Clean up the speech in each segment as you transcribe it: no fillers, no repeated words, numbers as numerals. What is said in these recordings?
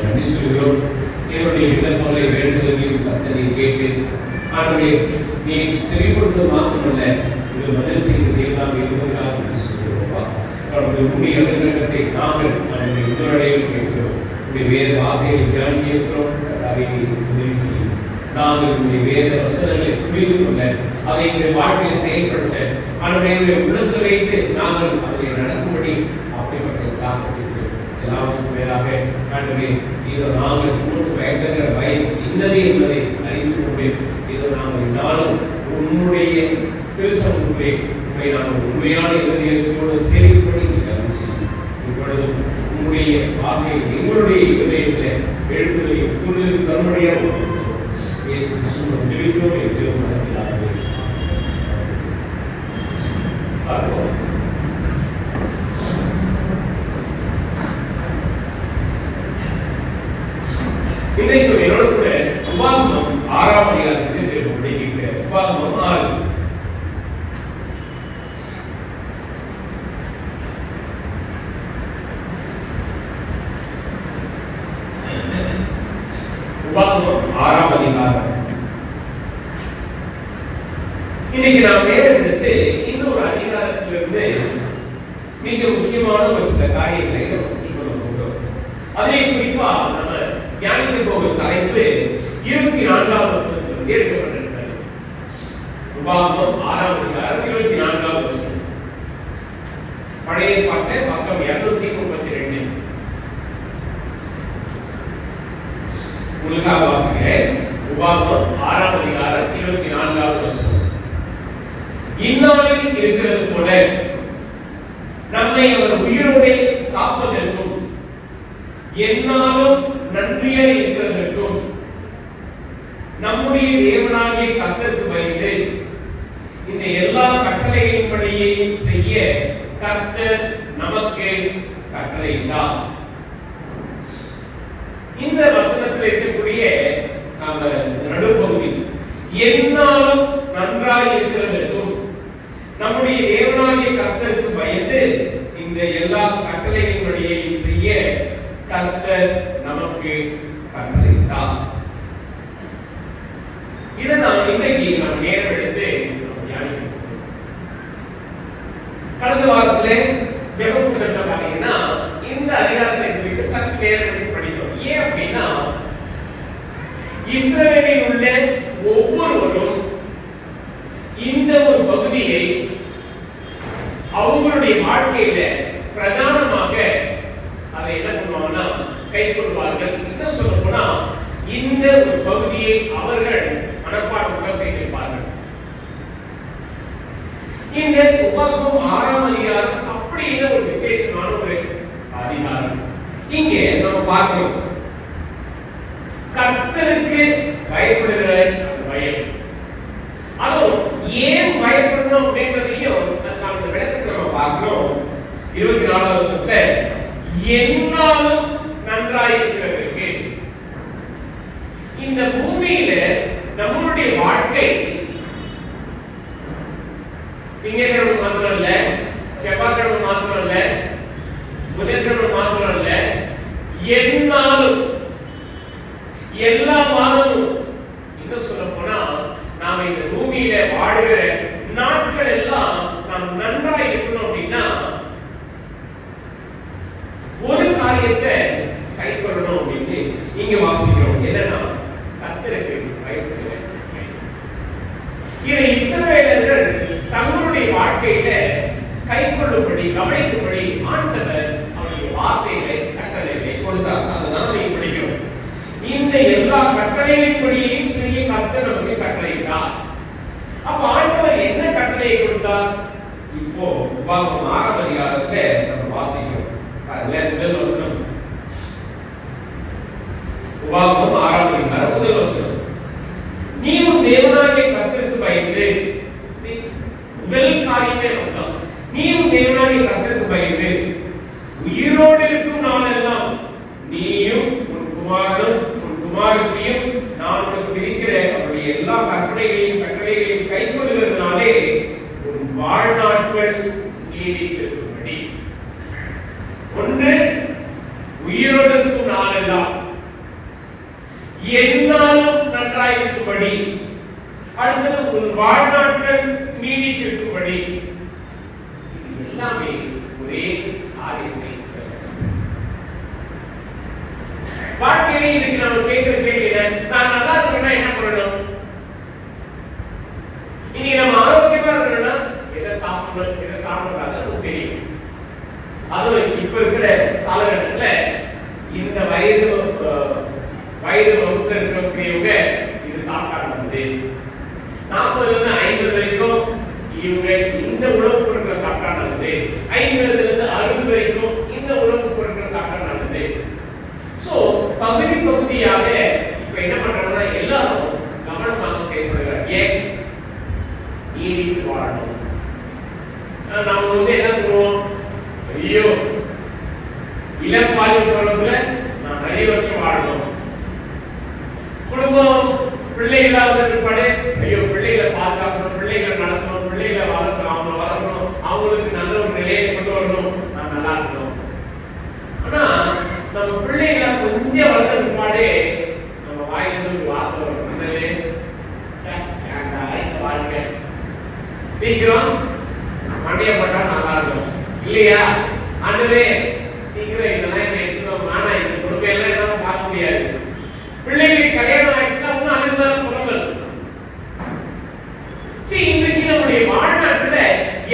நன்றி சொல்கிறோம். என்னுடைய விண்ணப்பங்களை வேண்டுதலையும் கர்த்தரை கேட்டு ஆகவே நீ செவி கொடுத்து மாத்திரமல்ல இது பதில் செய்து எல்லாம் இருப்பதற்காக சொல்கிறோம். உண்மையை அலுவலகத்தை நாங்கள் உங்களுடைய கேட்கிறோம். வேத வார்த்தையை தியானிக்கிறோம். அதை உதவி செய்யும். நாங்கள் உங்களுடைய வேத வசனங்களை புரிந்து கொள்ள அதை எங்களுடைய வாழ்க்கையை செயல்படுத்த அவருடைய உள்ளத்தில் வைத்து நாங்கள் அதை நடக்கும்படி அப்படிப்பட்ட எல்லாவற்றுக்கும் மேலாக ஆண்டவரே இதோ நாங்கள் உங்களுக்கு பயங்கர பயம் இன்னதே என்பதை அறிந்து கொண்டு இதோ நாங்கள் நாளும் உன்னுடைய திருசமூகத்தை உண்மை நாங்கள் உண்மையான இதயத்தோடு செயல்படி இப்பொழுது உங்களுடைய வார்த்தை எங்களுடைய இதயத்தில் எழுப்புதலை துணிவு கருணையாக இயேசு கிறிஸ்துவின் ஜெபிக்கிறோம் என்று மனதிலாகவே பார்ப்போம். இன்றைக்கு என்னோட கூட உபாகமம் 6ஆம் அதிகாரத்தை படிக்கிற உபாகமம் 6. உபாகமம் 6ஆம் அதிகாரம். இன்னைக்கு நாம் நேரம் எடுத்து இன்னொரு அதிகாரத்திலிருந்து மிக முக்கியமான ஒரு சில காரியங்களை நம்ம சொல்ல போகிறோம். அதே குறிப்பா நம்ம தியானிக்க போகும் தலைப்பு 24ஆம் வசனத்தில் எடுக்கப்பட்டிருக்கிறது. உபாகமம் 6ஆம் அதிகாரம் 24ஆம் வசனம். பழைய ஏற்பாட்டு பக்கம் 232. உலக வாசிக்க உபாகமம் 6ஆம் அதிகாரம் 24ஆம் வசனம். இந்நாளில் இருக்கிறது போல நம்மை அவர் உயிரோடு காப்பதற்கும் என்னாலும் நன்றியாய் இருக்கிறதற்கும் நம்முடைய தேவனாகிய கர்த்தருக்கு பயந்து இந்த எல்லா கட்டளைகளின்படியையும் செய்ய கர்த்தர் நமக்கு கட்டளையிட்டார். இந்த வசனத்தில் இருக்கக்கூடிய நாம நடுப்பகுதி என்னாலும் நன்றாய் இருக்கிறதற்கும் நம்முடைய தேவனாகிய கர்த்தருக்கு பயந்து இந்த எல்லா கட்டளைகளின்படியையும் செய்ய கர்த்தர் நமக்கு கட்டளையிட்டார். இதை நாம் இன்றைக்கு நாம் நேரம் எடுத்து தியானிக்கிறோம். கடந்த வாரத்திலே ஜெபம் சென்ற பாத்தீங்கன்னா இந்த அதிகாரத்தை குறித்து சற்று நேரம் எடுத்து படித்தோம். ஏன் அப்படின்னா இஸ்ரவேலில் உள்ள ஒவ்வொருவரும் இந்த ஒரு பகுதியை அவங்களுடைய வாழ்க்கையில பிரதானமாக அதை என்ன பண்ணுவாங்கன்னா கை கொள்வார்கள். என்ன சொல்ல போனா இந்த ஒரு பகுதியை அவர்கள் மனப்பாடம் செய்திருப்பார்கள். இந்த உபாகமம் 6ஆம் அதிகாரம் அப்படி என்ன ஒரு விசேஷமான ஒரு அதிகாரம். இங்கே நம்ம பார்க்கிறோம் கர்த்தருக்கு பயப்படுகிற பயம். அதுவும் ஏன் பயப்படணும் அப்படின்றதையும் நாம் இந்த விளக்கத்தில் நம்ம பார்க்கிறோம். 24ஆம் வருஷத்துல என்னாலும் நன்றாய் இருக்கிறதற்கு இந்த பூமியில நம்மளுடைய வாழ்க்கை திங்கட்கிழமை மாத்திரம் இல்ல, செவ்வாய்க்கிழமை மாத்திரம் இல்ல, புதன்கிழமை மாத்திரம் இல்ல, என்னாலும் எல்லா மாதமும் என்ன சொல்ல போனா நாம இந்த பூமியில வாழுகிற நாட்கள் எல்லாம் நாம் நன்றாய் இருக்கணும் அப்படின்னா ஒரு காரியத்தை கை கொள்ளணும் அப்படின்னு இங்க வாசிக்கிறோம். என்னன்னா கர்த்தருக்கு பயப்படுகிற. இதை இஸ்ரவேலர்கள் தங்களுடைய வாழ்க்கையில கை கொள்ளும்படி கவனிக்கும்படி ஆண்டவர் அவருடைய வார்த்தைகளை கட்டளைகளை கொடுத்தார். அதுதான் நீங்க படிக்கிறோம். இந்த எல்லா கட்டளைகளின்படியும் செய்ய கர்த்தர் நமக்கு கட்டளையிட்டார். அப்ப ஆண்டவர் என்ன கட்டளையை கொடுத்தார்? இப்போ உபாகமம் 6ஆம் அதிகாரத்துல நம்ம வாசிக்கிறோம். முதல் வசனம். உபாகமம் 6ஆம் அதிகாரம் முதல் வசனம். நீ உன் தேவனாகிய கர்த்தருக்கு பயந்து, முதல் காரியமே அதுதான். நீ உன் தேவனாகிய கர்த்தருக்கு பயந்து உயிரோடு இருக்கும் நாளெல்லாம் நீயும் உன் குமாரனும் உன் குமாரத்தையும் நான் உனக்கு விதிக்கிற அவருடைய எல்லா கட்டளைகளையும் கைக்கொள்ளுகிறதுனாலே உன் வாழ்நாட்கள் நீடித்திருக்கும்படி. நாளெல்லாம் என்னாலும் நன்றாயிருக்கும்படி, அடுத்தது உன் வாழ்நாட்கள் நீடித்திருக்கும்படி, எல்லாமே ஒரே காரியத்தை வாழ்க்கையில இன்னைக்கு நாம கேட்கிற கேள்வி நான் நல்லா இருக்கணும்னா என்ன பண்ணணும்? இன்னைக்கு நம்ம ஆரோக்கியமா இருக்கணும்னா எதை சாப்பிடணும் எதை சாப்பிடக்கூடாது நமக்கு தெரியும். அதுவும் இப்ப இருக்கிற காலகட்டத்துல இந்த வயது வகுப்புல இருக்கக்கூடியவங்க இது சாப்பிட்டாங்க வந்து 40 50 வரைக்கும் இவங்க இந்த உணவுப் பொருட்களை சாப்பிட்டா நல்லது, 50 60 வரைக்கும் இந்த உணவுப் பொருட்களை சாப்பிட்டா நல்லது. சோ பகுதியாக இப்ப என்ன பண்றாங்கன்னா எல்லாரும் கவனமாக செயல்படுகிறார். ஏன்? நீடித்து வாழணும். நாம வந்து என்ன சொல்லுவோம், ஐயோ இளம் வாலிப பருவத்துல நான் நிறைய வருஷம் வாழணும், குடும்பம் பிள்ளைகளாக இருப்பாடு, ஐயோ பிள்ளைகளை பாதுகாக்கணும், பிள்ளைகளை நடத்தணும், பிள்ளைகளை வளர்க்கணும், அவங்க வளர்க்கணும், அவங்களுக்கு நல்ல ஒரு நிலையை கொண்டு வரணும், நான் நல்லா இருக்கணும். ஆனா நம்ம பிள்ளைகளை கொஞ்சம் வளர்ந்த பிற்பாடு நம்ம வாயிலிருந்து ஒரு வார்த்தை வரும், வாழ்க்கை சீக்கிரம் மண்டையப்பட்டா நல்லா இருக்கும் இல்லையா? ஆண்டவரே சீக்கிரம் இதெல்லாம் என்ன எடுத்துக்கோ, ஆனா இந்த பொறுப்பை எல்லாம் என்னால பார்க்க முடியாது. பிள்ளைகளுக்கு கல்யாணம் ஆயிடுச்சுன்னா ஒன்னும் அது இருந்தாலும் புறமல். சரி, இன்றைக்கு நம்முடைய வாழ்நாட்டுல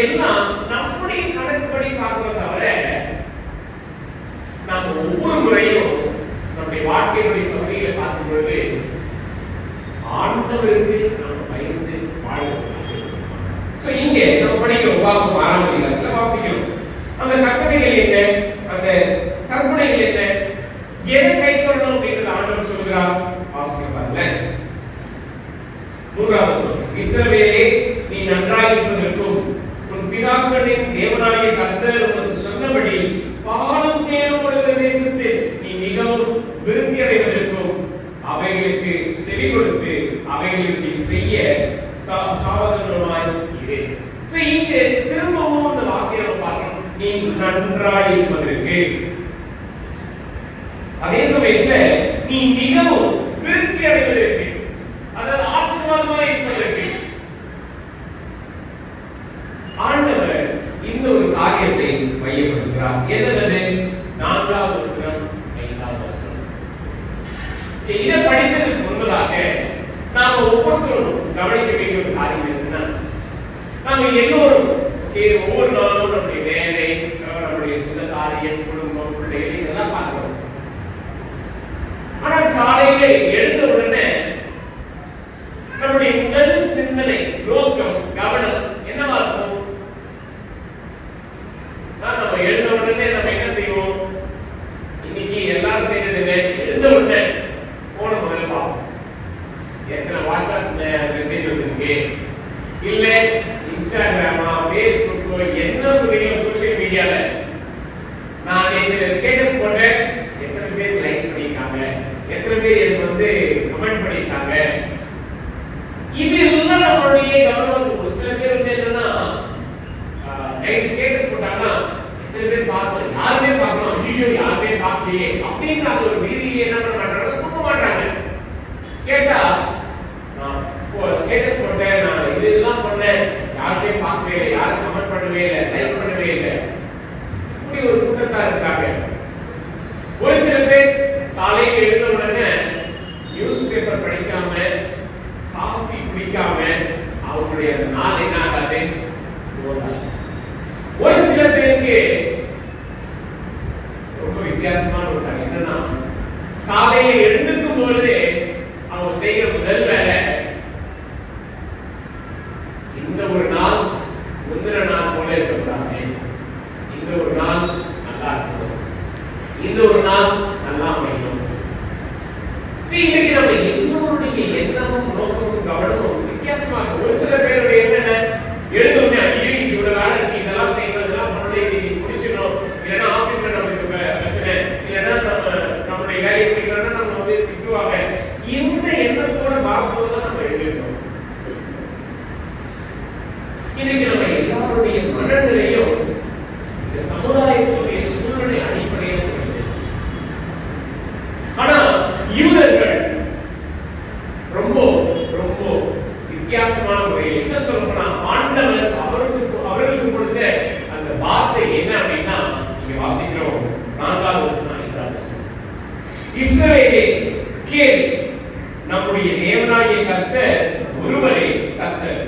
எல்லாம் நம்முடைய கணக்குப்படி பார்க்கிறத தவிர நாம் ஒவ்வொரு முறையும் நம்முடைய வாழ்க்கையுடைய பகுதியை பார்க்கும் பொழுது ஆண்டவருக்கு நாம் பயந்து வாழ்கிறோம். இங்கே நம்ம படிக்கிறோம் உபாகமம் 6ஆம் அதிகாரத்துல வாசிக்கிறோம். அந்த கற்பனைகள் என்ன, அந்த கற்பனைகள் என்ன, எதை கைக்கொள்ளணும் அப்படின்றது ஆண்டவர் சொல்கிறார். வாசிக்க பாருங்க. 3வது வசனம், இஸ்ரவேலே நீ நன்றாயிருப்பதற்கும் உன் பிதாக்களின் தேவனாகிய கர்த்தர் உனக்கு சொன்னபடி பாலும் தேனும் ஓடுகிற தேசத்தில் நீ மிகவும் விருத்தி அடைவதற்கும் அவைகளுக்கு செவி கொடுத்து அவைகளுக்கு நீ செய்ய சாவதானமாய் இரு. சோ இங்க திரும்பவும் அந்த வாக்கியம் நம்ம பார்க்கணும், நீ நன்றாயிருப்பதற்கு, அதே சமயத்துல நீ மிகவும் விருத்தி அடைவதற்கு, அதாவது ஆசீர்வாதமாய் இருப்பதற்கு ஆண்டவர் இந்த ஒரு காரியத்தை மையப்படுத்துகிறார். என்னது? 4வது வசனம் 5வது வசனம். இதை படித்ததற்கு முன்பதாக நாம ஒவ்வொருத்தரும் கவனிக்க வேண்டிய ஒரு காரியம் என்னன்னா, நாம எல்லோரும் ஒவ்வொரு நாளும் நம்முடைய வேலை, நம்முடைய சொந்த காரியம், குடும்பம், பிள்ளைகள் இதெல்லாம் பார்க்கிறோம். ஆனா காலையில எழுந்த உடனே நம்முடைய முதல் சிந்தனை, நோக்கம், கவனம் என்னவா இருக்கும்? நம்ம எழுந்த உடனே நம்ம என்ன செய்வோம்? இன்னைக்கு எல்லாரும் செய்யறது எழுந்த உடனே போன முதல்ல பார்ப்போம், எத்தனை வாட்ஸ்அப் மெசேஜ் வந்திருக்கு, இல்ல இன்ஸ்டாகிராமா, ஃபேஸ்புக்கோ, என்ன சொல்றீங்க சோஷியல் மீடியால நான் இந்த ஸ்டேட்டஸ் போட்டேன், எத்தனை பேர் லைக் பண்ணிருக்காங்க, எத்தனை பேர் எனக்கு வந்து கமெண்ட் பண்ணிருக்காங்க. இது எல்லாம் நம்மளுடைய கவனம். ஒரு சில பேர் வந்து என்னன்னா நைட் ஸ்டேட்டஸ் போட்டாங்கன்னா எத்தனை பேர் பார்க்கணும், யாருமே பார்க்கணும், ஐயோ யாருமே பார்க்கலையே அப்படின்னு அது ஒரு ரீதியில என்ன பண்ண மாட்டாங்க, தூக்க மாட்டாங்க. கேட்டா நான் ஸ்டேட்டஸ் போட்டேன், நான் இதெல்லாம் பண்ணேன், யாருமே பார்க்கவே இல்லை, யாரும் கமெண்ட் பண்ணவே இல்லை, லைக் பண்ணவே இல்லை, இப்படி ஒரு கூட்டத்தார் இருக்காங்க. ஒரு சில பேர் காலையில் எழுந்த உடனே நியூஸ் பேப்பர் படிக்காம, காஃபி குடிக்காம அவங்களுடைய நாள் என்ன ஆகாது. ஒரு சில பேருக்கு ரொம்ப வித்தியாசமான ஒரு காரியம் என்னன்னா, காலையில எழுந்துக்கும் பொழுது அவங்க செய்கிற முதல் வேலை இந்த ஒரு நாள் முந்தின நாள் போல இருக்கக்கூடாது, இந்த ஒரு நாள் நல்லா இருக்கணும், இந்த ஒரு நாள் நல்லா அமையணும். இன்னைக்கு நம்ம எல்லோருடைய எண்ணமும் நோக்கமும் கவனமும் வித்தியாசமா இருக்கு. ஒரு சில பேருடைய என்ன எழுதுமே, ஐயோ இவ்வளவு வேலை இருக்கு, இதெல்லாம் செய்யறதுலாம் முன்னாடி முடிச்சிடணும், இல்லைன்னா ஆபீஸ்ல நமக்கு பிரச்சனை, இல்லைன்னா நம்மளுடைய வேலையை முடிக்கணும்னா நம்ம வந்து திட்டுவாங்க. இந்த எண்ணத்தோட பார்க்கும்போதுதான் நம்ம எழுதிருக்கோம். இன்னைக்கு நம்ம எல்லாருடைய மனநிலையும் இந்த சமுதாயத்துடைய சூழ்நிலை அடிப்படையில் கேள், நம்முடைய தேவனாகிய கர்த்தர் ஒருவரே கர்த்தர்.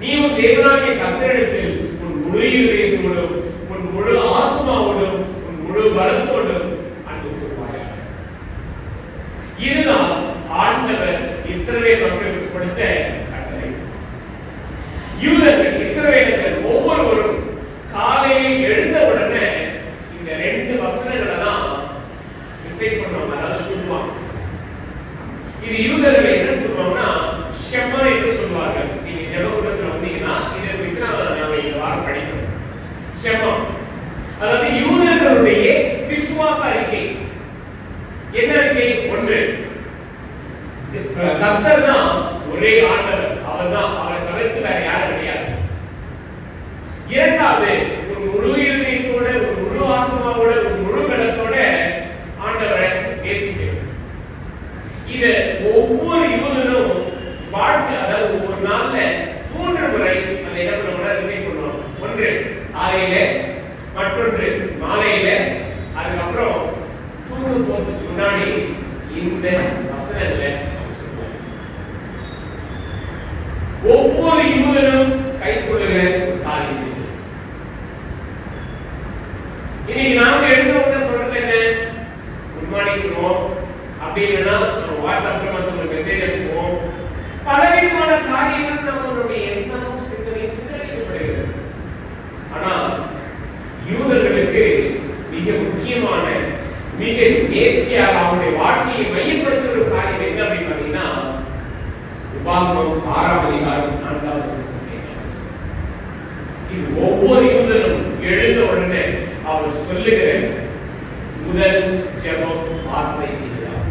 நீ உன் தேவனாகிய கர்த்தரிடத்தில் உன் முழு இதயத்தோடும் உன் முழு ஆத்மாவோடும் உன் முழு பலத்தோடும் அன்பு கூறுவாயாக. இதுதான் ஆண்டவர் இஸ்ரவேல் மக்களுக்கு கொடுத்த கட்டளை. யூதர்கள், இஸ்ரவேலர்கள் ஒவ்வொருவரும் காலையில் எழுந்தவுடனே இந்த 2 வசனங்களை தான் இசை பண்ணுவாங்க, அதாவது சொல்லுவாங்க. இது யூதர்கள் என்ன சொல்லுவாங்கன்னா ஷெமா என்று சொல்வார்கள். நீங்க ஜெபக்கூடத்துல வந்தீங்கன்னா இதை குறித்து நாம இந்த வாரம் படிக்கணும். ஷெமா அதாவது யூதர்களுடைய விசுவாச அறிக்கை. என்ன அறிக்கை? ஒன்று, கர்த்தர் தான் ஒரே ஆண்டவர், அவர்தான், அவரை தவிர்த்து வேற யாரும் கிடையாது. இரண்டாவது, ஒரு முழு இதயத்தோட, ஒரு முழு ஆத்மாவோட, ஒரு முழு பலத்தோட ஆண்டவரை நேசிக்கிறது. இத ஒவ்வொரு யூதனும் வாழ்க்கை, அதாவது ஒவ்வொரு நாள்ல 3 முறை அதை என்ன பண்ணுவாங்க, ரிசைட் பண்ணுவாங்க. ஒன்று காலையில, மற்றொன்று மாலையில, அதுக்கப்புறம் தூங்க போறதுக்கு முன்னாடி இந்த வசனங்களை சொல்லுவாங்க. ஒவ்வொரு யூதனும் கைக்கொள்ளுகிற ஒரு காரியம். இன்னைக்கு நாம எழுந்த உடனே சொல்றது என்ன? குட் மார்னிங் சொல்லுவோம், அப்படி இல்லைன்னா நம்ம வாட்ஸ்அப்ல வந்து மெசேஜ் அனுப்புவோம். பலவிதமான காரியங்கள் நம்மளுடைய எண்ணமும் சிந்தனைக்கப்படுகிறது. ஆனா யூதர்களுக்கு மிக முக்கியமான, மிக நேர்த்தியாக அவருடைய வாழ்க்கையை மையப்படுத்துகிற ஒரு காரியம் என்ன அப்படின்னு பார்த்தீங்கன்னா, உபாகமம் 6ஆம் அதிகாரம் 4ஆவது வசனம். இது ஒவ்வொரு யூதனும் எழுந்த உடனே அவர் சொல்லுகிற முதல் ஜெபம் வார்த்தை இதுதான்.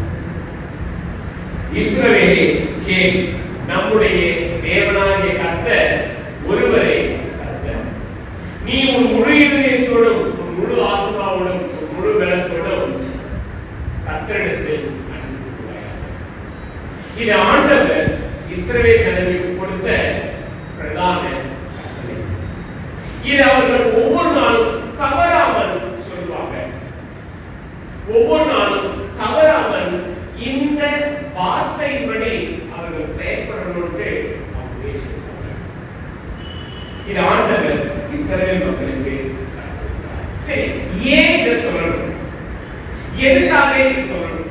இஸ்ரவேலே கேள், நம்முடைய தேவனாகிய கர்த்தர் ஒருவரே கர்த்தர். நீ உன் முழு இதயத்தோடும் உன் முழு ஆத்மாவோடும் உன் முழு பலத்தோடும் கர்த்தரிடத்தில் அன்பு கூறுவாயாக. இது ஆண்டவர் இஸ்ரவேல் ஜனங்களுக்கு கொடுத்த பிரதான கட்டளை. இது அவர்கள் ஒவ்வொரு நாளும் தவறாமல் சொல்வாங்க. ஒவ்வொரு நாளும் தவறாமல் இந்த வார்த்தையின்படி அவர்கள் செயல்படணும்னு அவங்க முயற்சிக்கிறாங்க. இது ஆண்டவர் இஸ்ரவேல் மக்களுக்கு. சரி, ஏன் இதை சொல்லணும்? எதுக்காக இதை சொல்லணும்?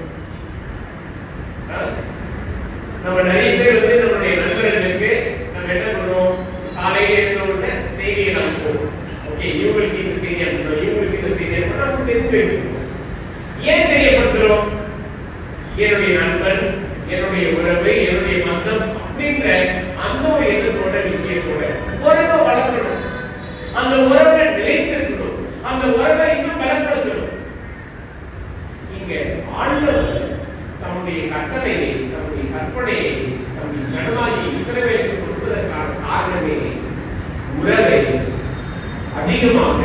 நம்ம நிறைய பேர் வந்து நம்மளுடைய நண்பர்களுக்கு நம்ம என்ன பண்ணுவோம், காலையில் எழுந்த உடனே செய்தியை அனுப்புவோம். ஓகே, இவங்களுக்கு இந்த செய்தி அனுப்பணும், இவங்களுக்கு இந்த செய்தி அனுப்பணும், நமக்கு தெரிந்து வைக்கணும். ஏன் தெரியப்படுத்துறோம்? என்னுடைய நண்பன், என்னுடைய உறவு, என்னுடைய மந்தம் அப்படின்ற அந்த ஒரு எண்ணத்தோட விஷயத்தோட உறவை வளர்க்கணும். அந்த உறவை நிலைத்திருக்கணும். அந்த உறவை இன்னும் பலப்படுத்தணும். இங்க ஆண்டவர் தம்முடைய கட்டளையை, தம்முடைய கற்பனையை, தம்முடைய ஜனமாகி இஸ்ரவேலுக்கு கொடுப்பதற்கான காரணமே உறவை அதிகமாக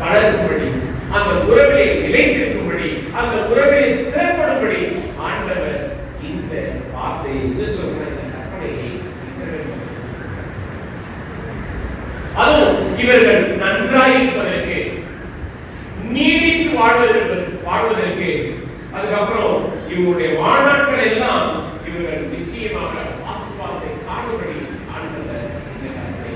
வளர்க்கும்படி, அந்த உறவை நிலைத்திருக்கும்படி, அந்த உறவை ஸ்திரப்படும்படி ஆண்டவர் இந்த வார்த்தையை சொன்ன கற்பனையை இஸ்ரவேல், அதுவும் இவர்கள் நன்றாயிருப்பதற்கு, நீடித்து வாழ்வதற்கு, அதுக்கப்புறம் இவங்களுடைய வாழ்நாட்கள் எல்லாம் இவர்கள் நிச்சயமாக ஆசீர்வாதத்தை காணும்படி ஆண்டவர் இந்த கற்பனை.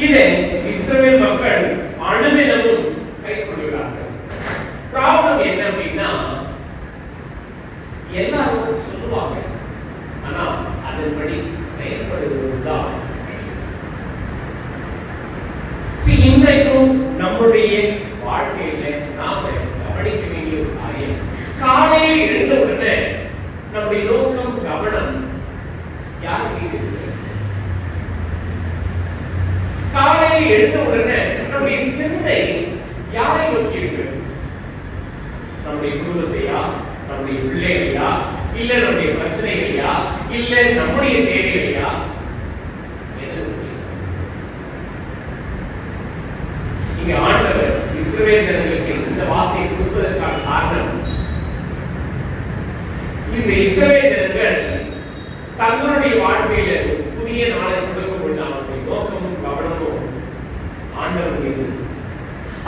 இதை இஸ்ரவேல் மக்கள் அனுதினமும் கைக்கொள்கிறார்கள். ப்ராப்ளம் என்ன அப்படின்னா, எல்லாரும் சொல்லுவாங்க, ஆனா அதன்படி செயல்படுவதுதான். இன்றைக்கும் நம்முடைய வாழ்க்கையில நாம கவனிக்க வேண்டிய ஒரு காரியம், காலையில் எழுந்த உடனே நம்முடைய நோக்கம், கவனம் யாருக்கு இருக்கு? காலையில் எழுந்த உடனே நம்முடைய சிந்தை யாரை நோக்கி இருக்கு? நம்முடைய குடும்பத்தையா, நம்முடைய பிள்ளைகளையா, இல்ல நம்முடைய பிரச்சனைகளையா, இல்ல நம்முடைய தேவைகளையா? இங்க ஆண்டவர் இஸ்ரவேல் ஜனங்களுக்கு இந்த வார்த்தையை கொடுப்பதற்கான காரணம், இந்த இஸ்ரவேல் ஜனங்கள் தங்களுடைய வாழ்க்கையில புதிய நாளை தொடங்கும் பொழுது அவருடைய நோக்கமும் கவனமும் ஆண்டவர் மீது,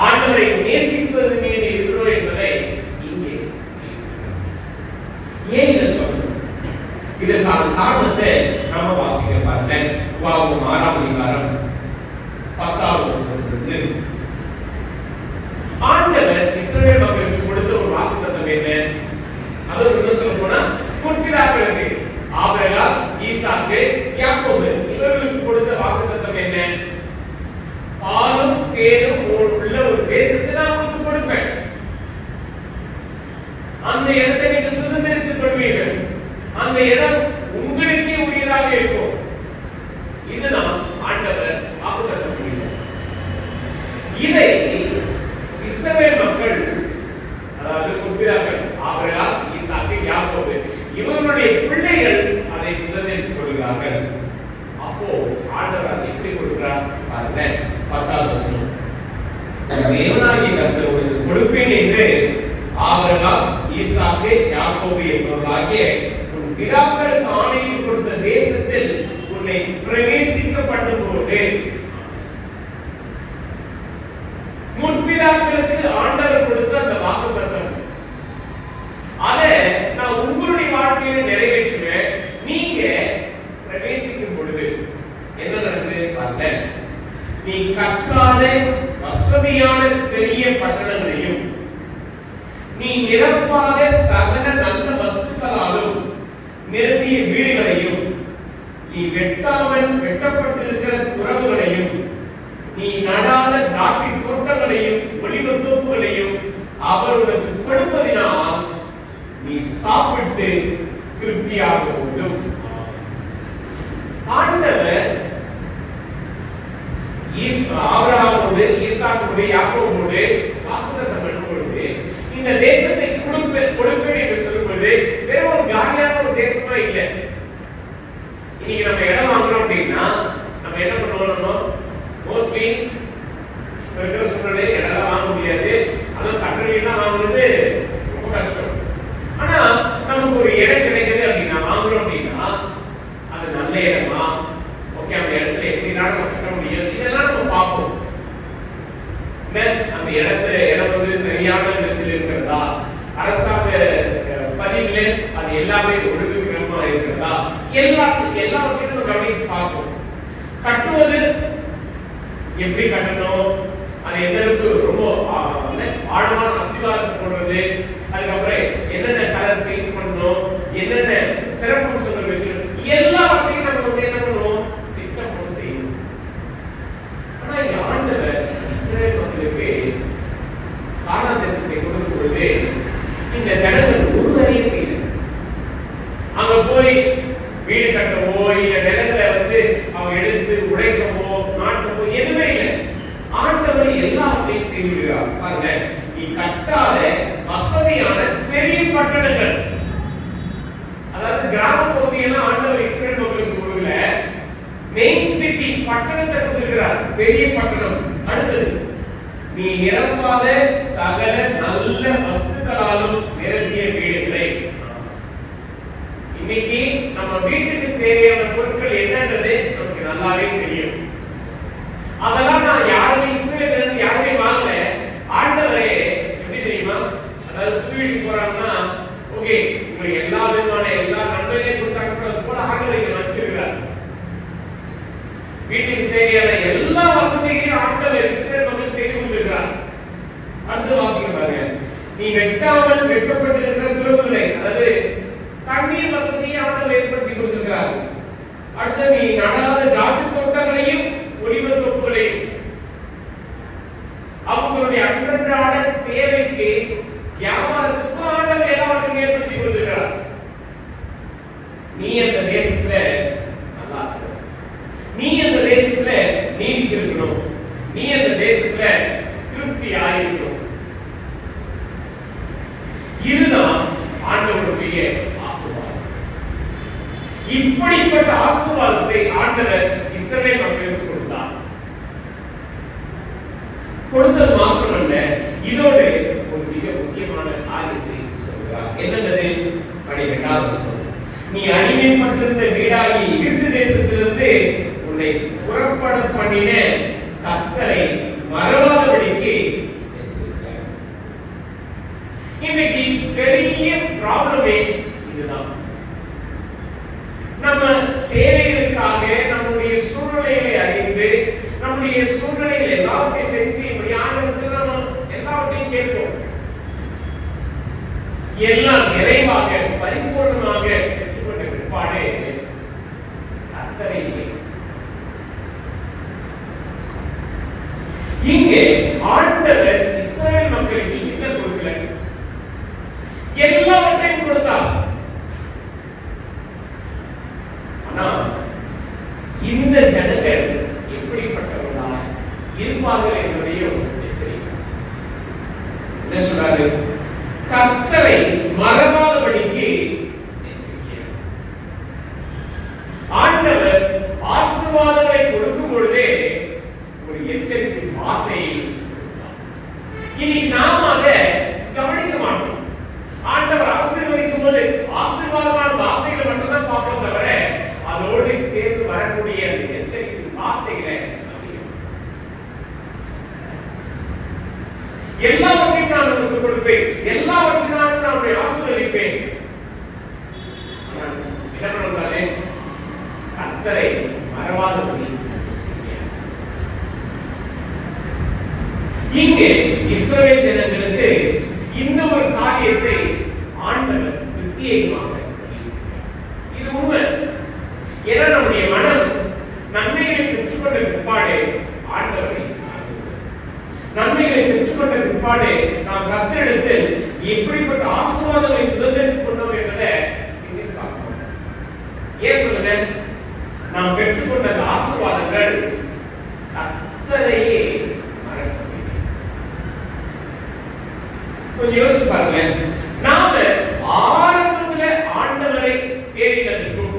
ஆண்டவரை நேசிப்பது மீது இருக்கிறோம் என்பதை இங்கே உபாகமம் 6ஆம் அதிகாரம் 10வது வசனத்திலிருந்து ஆண்டவர் இஸ்ரவேல் மக்களுக்கு கொடுத்த ஒரு வாக்குத்தத்தம் என்ன? அது என்ன சொல்ல போனா முற்பிதாக்களுக்கு ஆபிரகாம், ஈசாக்கு, யாக்கோபு இவர்களுக்கு கொடுத்த வாக்குத்தத்தம் என்ன? பாலும் தேனும் உள்ள ஒரு தேசத்தை நான் உங்களுக்கு கொடுப்பேன். அந்த இடத்தை நீங்க சுதந்திரித்துக் கொள்வீர்கள். அந்த இடம் உங்களுக்கே உரியதாக இருக்கும். இதுதான் ஆண்டவர் வாக்குத்தத்தம் பண்ணினார். இதை இஸ்ரவேல் மக்கள், அதாவது முற்பிதாக்கள் ஆபிரகாம், ஈசாக்கு, யாக்கோபு இவர்களுடைய பிள்ளைகள் அதை சுதந்திரித்துக் கொள்கிறார்கள். அப்போ ஆண்டவர் அதை எப்படி கொடுக்கிறார் பாருங்க. 10வது வசனம், தேவனாகிய கர்த்தர் உங்களுக்கு கொடுப்பேன் என்று ஆபிரகாம், ஈசாக்கு, யாக்கோபு என்பவர்களாகிய உன் பிதாக்களுக்கு ஆணையிட்டு கொடுத்த தேசத்தில் உன்னை பிரவேசிக்க பண்ணும்போது, முற்பிதாக்களுக்கு ஆண்டவர் கொடுத்த அந்த வாக்குத்தத்தம், அதை நான் உங்களுடைய வாழ்க்கையில நிறைவேற்றுவேன். நீங்க பிரவேசிக்கும் பொழுது என்ன நடக்குது பாருங்க. நீ கட்டாத வசதியான பெரிய பட்டணங்களையும் நீ நிரப்பாத சகல நல்ல வஸ்துக்களாலும் நிரம்பிய வீடுகளையும் நீ வெட்டப்பட்டிருக்கிற துறவுகளையும் நீ நடாத திராட்சை தோட்டங்களையும் ஒலிவ தோப்புகளையும் அவர் உனக்கு கொடுப்பதினால் நீ சாப்பிட்டு திருப்தியாக போதும். ஆண்டவர் ஆபிரகாமோடு, ஈசாக்கோடு, யாக்கோபோடு வாக்குத்தத்தம் பண்ணும்போது இந்த தேசத்தை கொடுப்பேன் என்று சொல்லும்போது வேற ஒரு காலியான ஒரு தேசமா இல்லை. இன்னைக்கு நம்ம இடம் வாங்குறோம் அப்படின்னா நம்ம என்ன பண்ணுவோம்? மோஸ்ட்லி இருக்கிற சூழ்நிலை இடம் வாங்க முடியாது. அதான் கட்டளையெல்லாம் வாங்குறது ரொம்ப கஷ்டம். ஆனா நமக்கு ஒரு இடம் கிடைக்குது அப்படின்னா வாங்குறோம் அப்படின்னா அது நல்ல இடமா, ஓகே, அந்த இடத்துல எப்படி நம்ம கட்ட முடியும், இதெல்லாம் நம்ம பார்ப்போம். அந்த இடம் வந்து சரியான இடத்தில் இருக்கிறதா, அரசாங்க பதிவுல அது எல்லாமே ஒழுங்குக்கிரமா இருக்கிறதா, எல்லாவற்றையும் நம்ம கவனித்து பார்ப்போம். கட்டுவது எப்படி கட்டணும், அது எந்த அளவுக்கு ரொம்ப ஆழமான அஸ்திவாரம் போடுறது, அதுக்கப்புறம் என்னென்ன கலர் பெயிண்ட் பண்ணணும், என்னென்ன சிறப்பம்சங்கள் வச்சிருக்கணும், எல்லாவற்றையும் நம்ம வந்து என்ன பண்ணுவோம், திட்டம் போட்டு செய்யணும். ஆனா இங்க ஆண்டவர் இஸ்ரவேல் மக்களுக்கு கானான் தேசத்தை கொடுக்கும் பொழுது இந்த ஜனங்கள் ஒரு வேலையை செய்யல. அங்க போய் வீடு கட்டவோ இல்ல நிலங்களை வந்து அவங்க எடுத்து உடைக்கவோ நாட்டவோ எதுவுமே இல்லை. ஆண்டவர் எல்லாத்தையும் செய்கிறார். பாருங்க, நீ கட்டாத வசதியான பெரிய பட்டணங்கள், அதாவது கிராம பகுதியெல்லாம் ஆண்டவர் இஸ்ரவேல் மக்களுக்கு கொடுக்கல, மெயின் சிட்டி பட்டணத்தை கொடுத்திருக்கிறார், பெரிய பட்டணம். அடுத்தது, நீ நிரப்பாத சகல நல்ல வஸ்துக்களாலும் நிரம்பிய வீடுகளை. இன்னைக்கு நம்ம வீட்டுக்கு தேவையான பொருட்கள் என்னன்றது நமக்கு நல்லாவே தெரியும். அதெல்லாம் நான் யாருமே வாங்கல. ஆண்டவரே எப்படி தெரியுமா, அதாவது வீட்டுக்கு போறாங்கன்னா ஓகே உங்களுக்கு எல்லா விதமான எல்லா நன்மைகளையும் கொடுத்தாங்க போல ஆண்டவர் வச்சிருக்கிறார். வீட்டுக்கு தேவையான எல்லா வசதிகளையும் ஆண்டவர் இஸ்ரவேல் மக்கள் செய்து கொடுத்திருக்கிறார். அடுத்த வாசிங்க பாருங்க, நீ வெட்டப்பட்டிருக்கிற துறவுகளை, அதாவது தண்ணீர் வசதியை ஆண்டவர் ஏற்படுத்தி கொடுத்திருக்கிறார். அடுத்து நீ நடாத திராட்சை தோட்டங்களையும் ஒலிவ தோப்புகளையும் அவங்களுடைய அன்றாட தேவைக்கு வியாபாரத்துக்கு ஆண்டவர் எல்லாவற்றையும் ஏற்படுத்தி கொடுத்திருக்கிறார். நீ அந்த தேசத்துல நல்லா இருக்க, நீ அந்த தேசத்துல நீதிக்கு இருக்கணும், நீ அந்த தேசத்துல திருப்தி ஆயிருக்கணும். இதுதான் ஆண்டவருடைய ஆசீர்வாதம். இப்படிப்பட்ட ஆசீர்வாதத்தை ஆண்டவர் இஸ்ரவேல் மக்களுக்கு கொடுத்தார். கொடுத்தது மாத்திரமல்ல, இதோடு ஒரு மிக முக்கியமான காரியத்தை சொல்கிறார். என்னது? 12வது வசனம், நீ அடிமைப்பட்டிருந்த வீடாகி எகிப்து தேசத்திலிருந்து உன்னை புறப்பட பண்ணின கர்த்தரை மறவாதபடிக்கு. இன்னைக்கு பெரிய ப்ராப்ளமே இதுதான். நம்ம தேவைகளுக்காக, நம்முடைய எல்லாம் நிறைவாக பரிபூர்ணமாக பெற்றுக்கொண்ட பிற்பாடு கர்த்தரை இங்கே ஆண்டவர் இஸ்ரவேல் மக்களுக்கு என்ன கொடுக்கல? எல்லாவற்றையும் கொடுத்தார். ஆனா இந்த ஜனங்கள் எப்படிப்பட்டவர்களாக இருப்பார்கள் என்பதையும் எச்சரிக்கிறார். என்ன சொல்றாரு? கர்த்தரை மறவாதபடிக்கு எச்சரிக்கிறார். ஆண்டவர் ஆசீர்வாதங்களை கொடுக்கும் பொழுதே ஒரு எச்சரிக்கை வார்த்தையை கொடுத்தார். இன்னைக்கு நாம அதை கவனிக்க மாட்டோம். ஆண்டவர் ஆசீர்வதிக்கும் போது ஆசீர்வாதமான வார்த்தைகளை மட்டும்தான் பார்ப்போம் தவிர அதோடு சேர்ந்து வரக்கூடிய எச்சரிக்கை வார்த்தைகளை எல்லாவற்றையும் நான் உங்களுக்கு கொடுப்பேன், எல்லாவற்றையும் நான் உங்களை ஆசீர்வதிப்பேன். என்ன பண்ணுறாரு? கர்த்தரை மறவாதபடி. இங்கே இஸ்ரவேல் ஜனங்களுக்கு இந்த ஒரு காரியத்தை ஆண்டவர் நித்தியமாக இது உண்மை. ஏன்னா நம்முடைய மனம் நன்மைகளை பெற்றுக்கொண்ட பிற்பாடு ஆண்டவரை நன்மைகளை பெற்றுக்கொண்ட பிற்பாடு நாம் கர்த்தரிடத்தில் எப்படிப்பட்ட ஆசீர்வாதங்களை சுதந்திரித்துக் கொண்டோம் என்பதை சிந்தித்து பார்க்கணும். ஏன் சொல்லுங்க? நாம் பெற்றுக்கொண்ட ஆசீர்வாதங்கள் கர்த்தரையே மறக்க செய்யும். கொஞ்சம் யோசிச்சு பாருங்க. நாம ஆரம்பத்துல ஆண்டவரை தேடினதற்கும்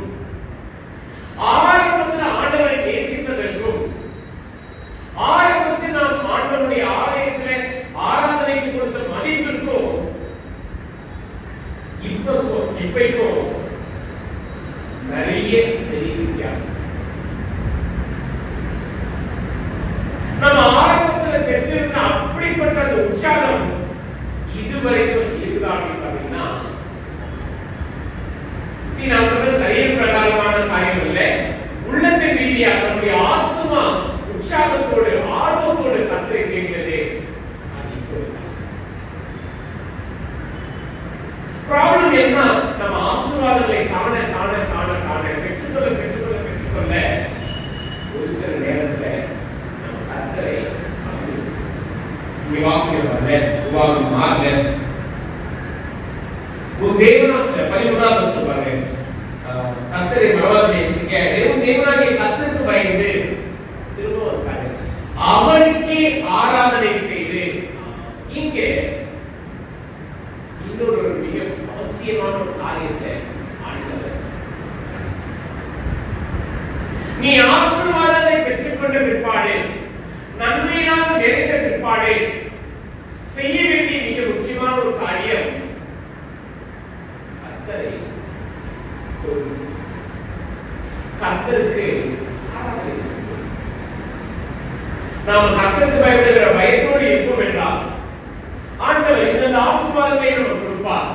ஆரம்பத்துல ஆண்டவரை நேசித்ததற்கும் ஆரம்பத்தில் நாம் ஆண்டவருடைய ஆலயத்தில் ஆராதனைக்கு கொடுத்த மதிப்பிற்கும் இப்பைக்கும் நிறைய பெரிய வித்தியாசம். நம்ம ஆரம்பத்தில் பெற்றிருந்த அப்படிப்பட்ட அந்த உற்சாகம் இதுவரைக்கும் இருக்குதா அப்படின்னா நான் சொல்ற சரிய பிரகாரமான காரியம் இல்லை. உள்ளத்தின் ரீதியாக நம்முடைய ஆத்மா உற்சாகத்தோடு ஆர்வத்தோடு கர்த்தரை தேடினது. ப்ராப்ளம் என்ன? நம்ம ஆசீர்வாதங்களை காண காண காண காண பெற்றுக்கொள்ள ஒரு சில நேரத்துல நம்ம கர்த்தரை வாசிக்கிறாங்க. உபாகமம் 6 உன் தேவனாகிய 13வது சொல்றாங்க. கர்த்தரை மறவாதபடி எச்சரிக்க தேவனாகிய கர்த்தருக்கு பயந்து அவருக்கே ஆராதனை செய்து. இங்கே இன்னொரு மிக அவசியமான ஒரு காரியத்தை ஆண்டவர், நீ ஆசீர்வாதத்தை பெற்றுக்கொண்ட பிற்பாடு நன்மையினால் நிறைந்த பிற்பாடு செய்ய வேண்டிய மிக முக்கியமான ஒரு காரியம் கர்த்தருக்கு ஆராதனை செய்வது. நாம் கர்த்தருக்கு பயப்படுகிற பயத்தோடு இருப்போம் என்றால் ஆண்டவர் இந்த ஆசீர்வாதத்தை நமக்கு கொடுப்பார்.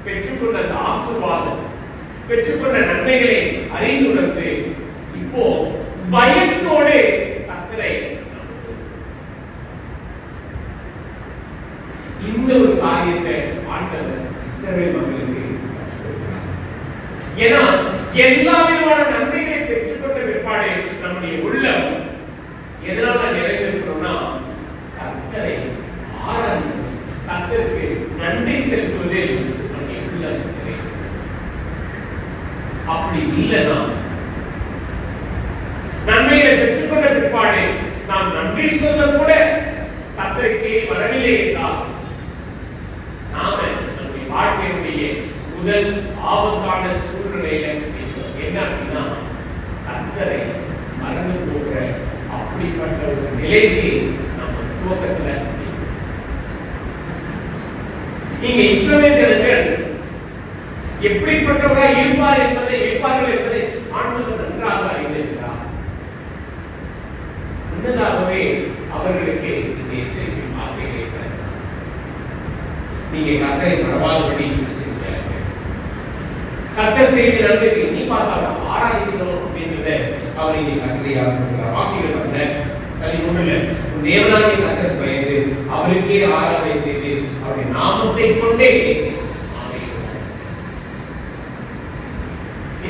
பெற்றுக்கொண்ட அந்த ஆசீர்வாதம், பெற்றுக்கொண்ட நன்மைகளை அறிந்து உணர்ந்து இப்போ பயத்தோடு கர்த்தரை இந்த ஒரு காரியத்தை ஆண்டவர் இஸ்ரவேல் மக்களுக்கு கற்றுக்கொடுக்கிறார். ஏன்னா எல்லா விதமான நன்மைகளை பெற்றுக்கொண்ட பிற்பாடு நம்முடைய உள்ளம் எதனால நிறைந்திருக்கணும்னா கர்த்தரை ஆராதிப்பது, கர்த்தருக்கு நன்றி செலுத்துவதில் நம்முடைய உள்ளம் நிறைந்திருக்கும். அப்படி இல்லைன்னா நன்மைகளை பெற்றுக்கொண்ட பிற்பாடு நாம் நன்றி சொல்ல கூட கர்த்தருக்கு வரவில்லை என்றால் நாம நம்முடைய வாழ்க்கையினுடைய முதல் ஆபத்தான சூழ்நிலையில என்ன அப்படின்னா கர்த்தரை மறந்து போகிற அப்படிப்பட்ட ஒரு நிலைக்கு நம்ம துவக்கத்துல இங்க இஸ்ரவேல் ஜனங்கள் எப்படிப்பட்டவராய் இருப்பார்கள் என்பதை ஆண்டவர் நன்றாக அறிந்திருக்கிறார். முன்னதாகவே அவர்களுக்கு இந்த எச்சரிக்கை வார்த்தைகளை கொடுத்தார். நீங்க கர்த்தரை மறவாதபடி கர்த்தர் செய்த நன்மைக்கு நீ பார்த்தா ஆராதிக்கணும் அப்படின்றத அவர் இங்கே கட்டளையாக கொடுக்கிறார். வாசிகள் பண்ண தேவனாகிய கர்த்தர் பயந்து அவருக்கே ஆராதனை செய்து அவருடைய நாமத்தை கொண்டே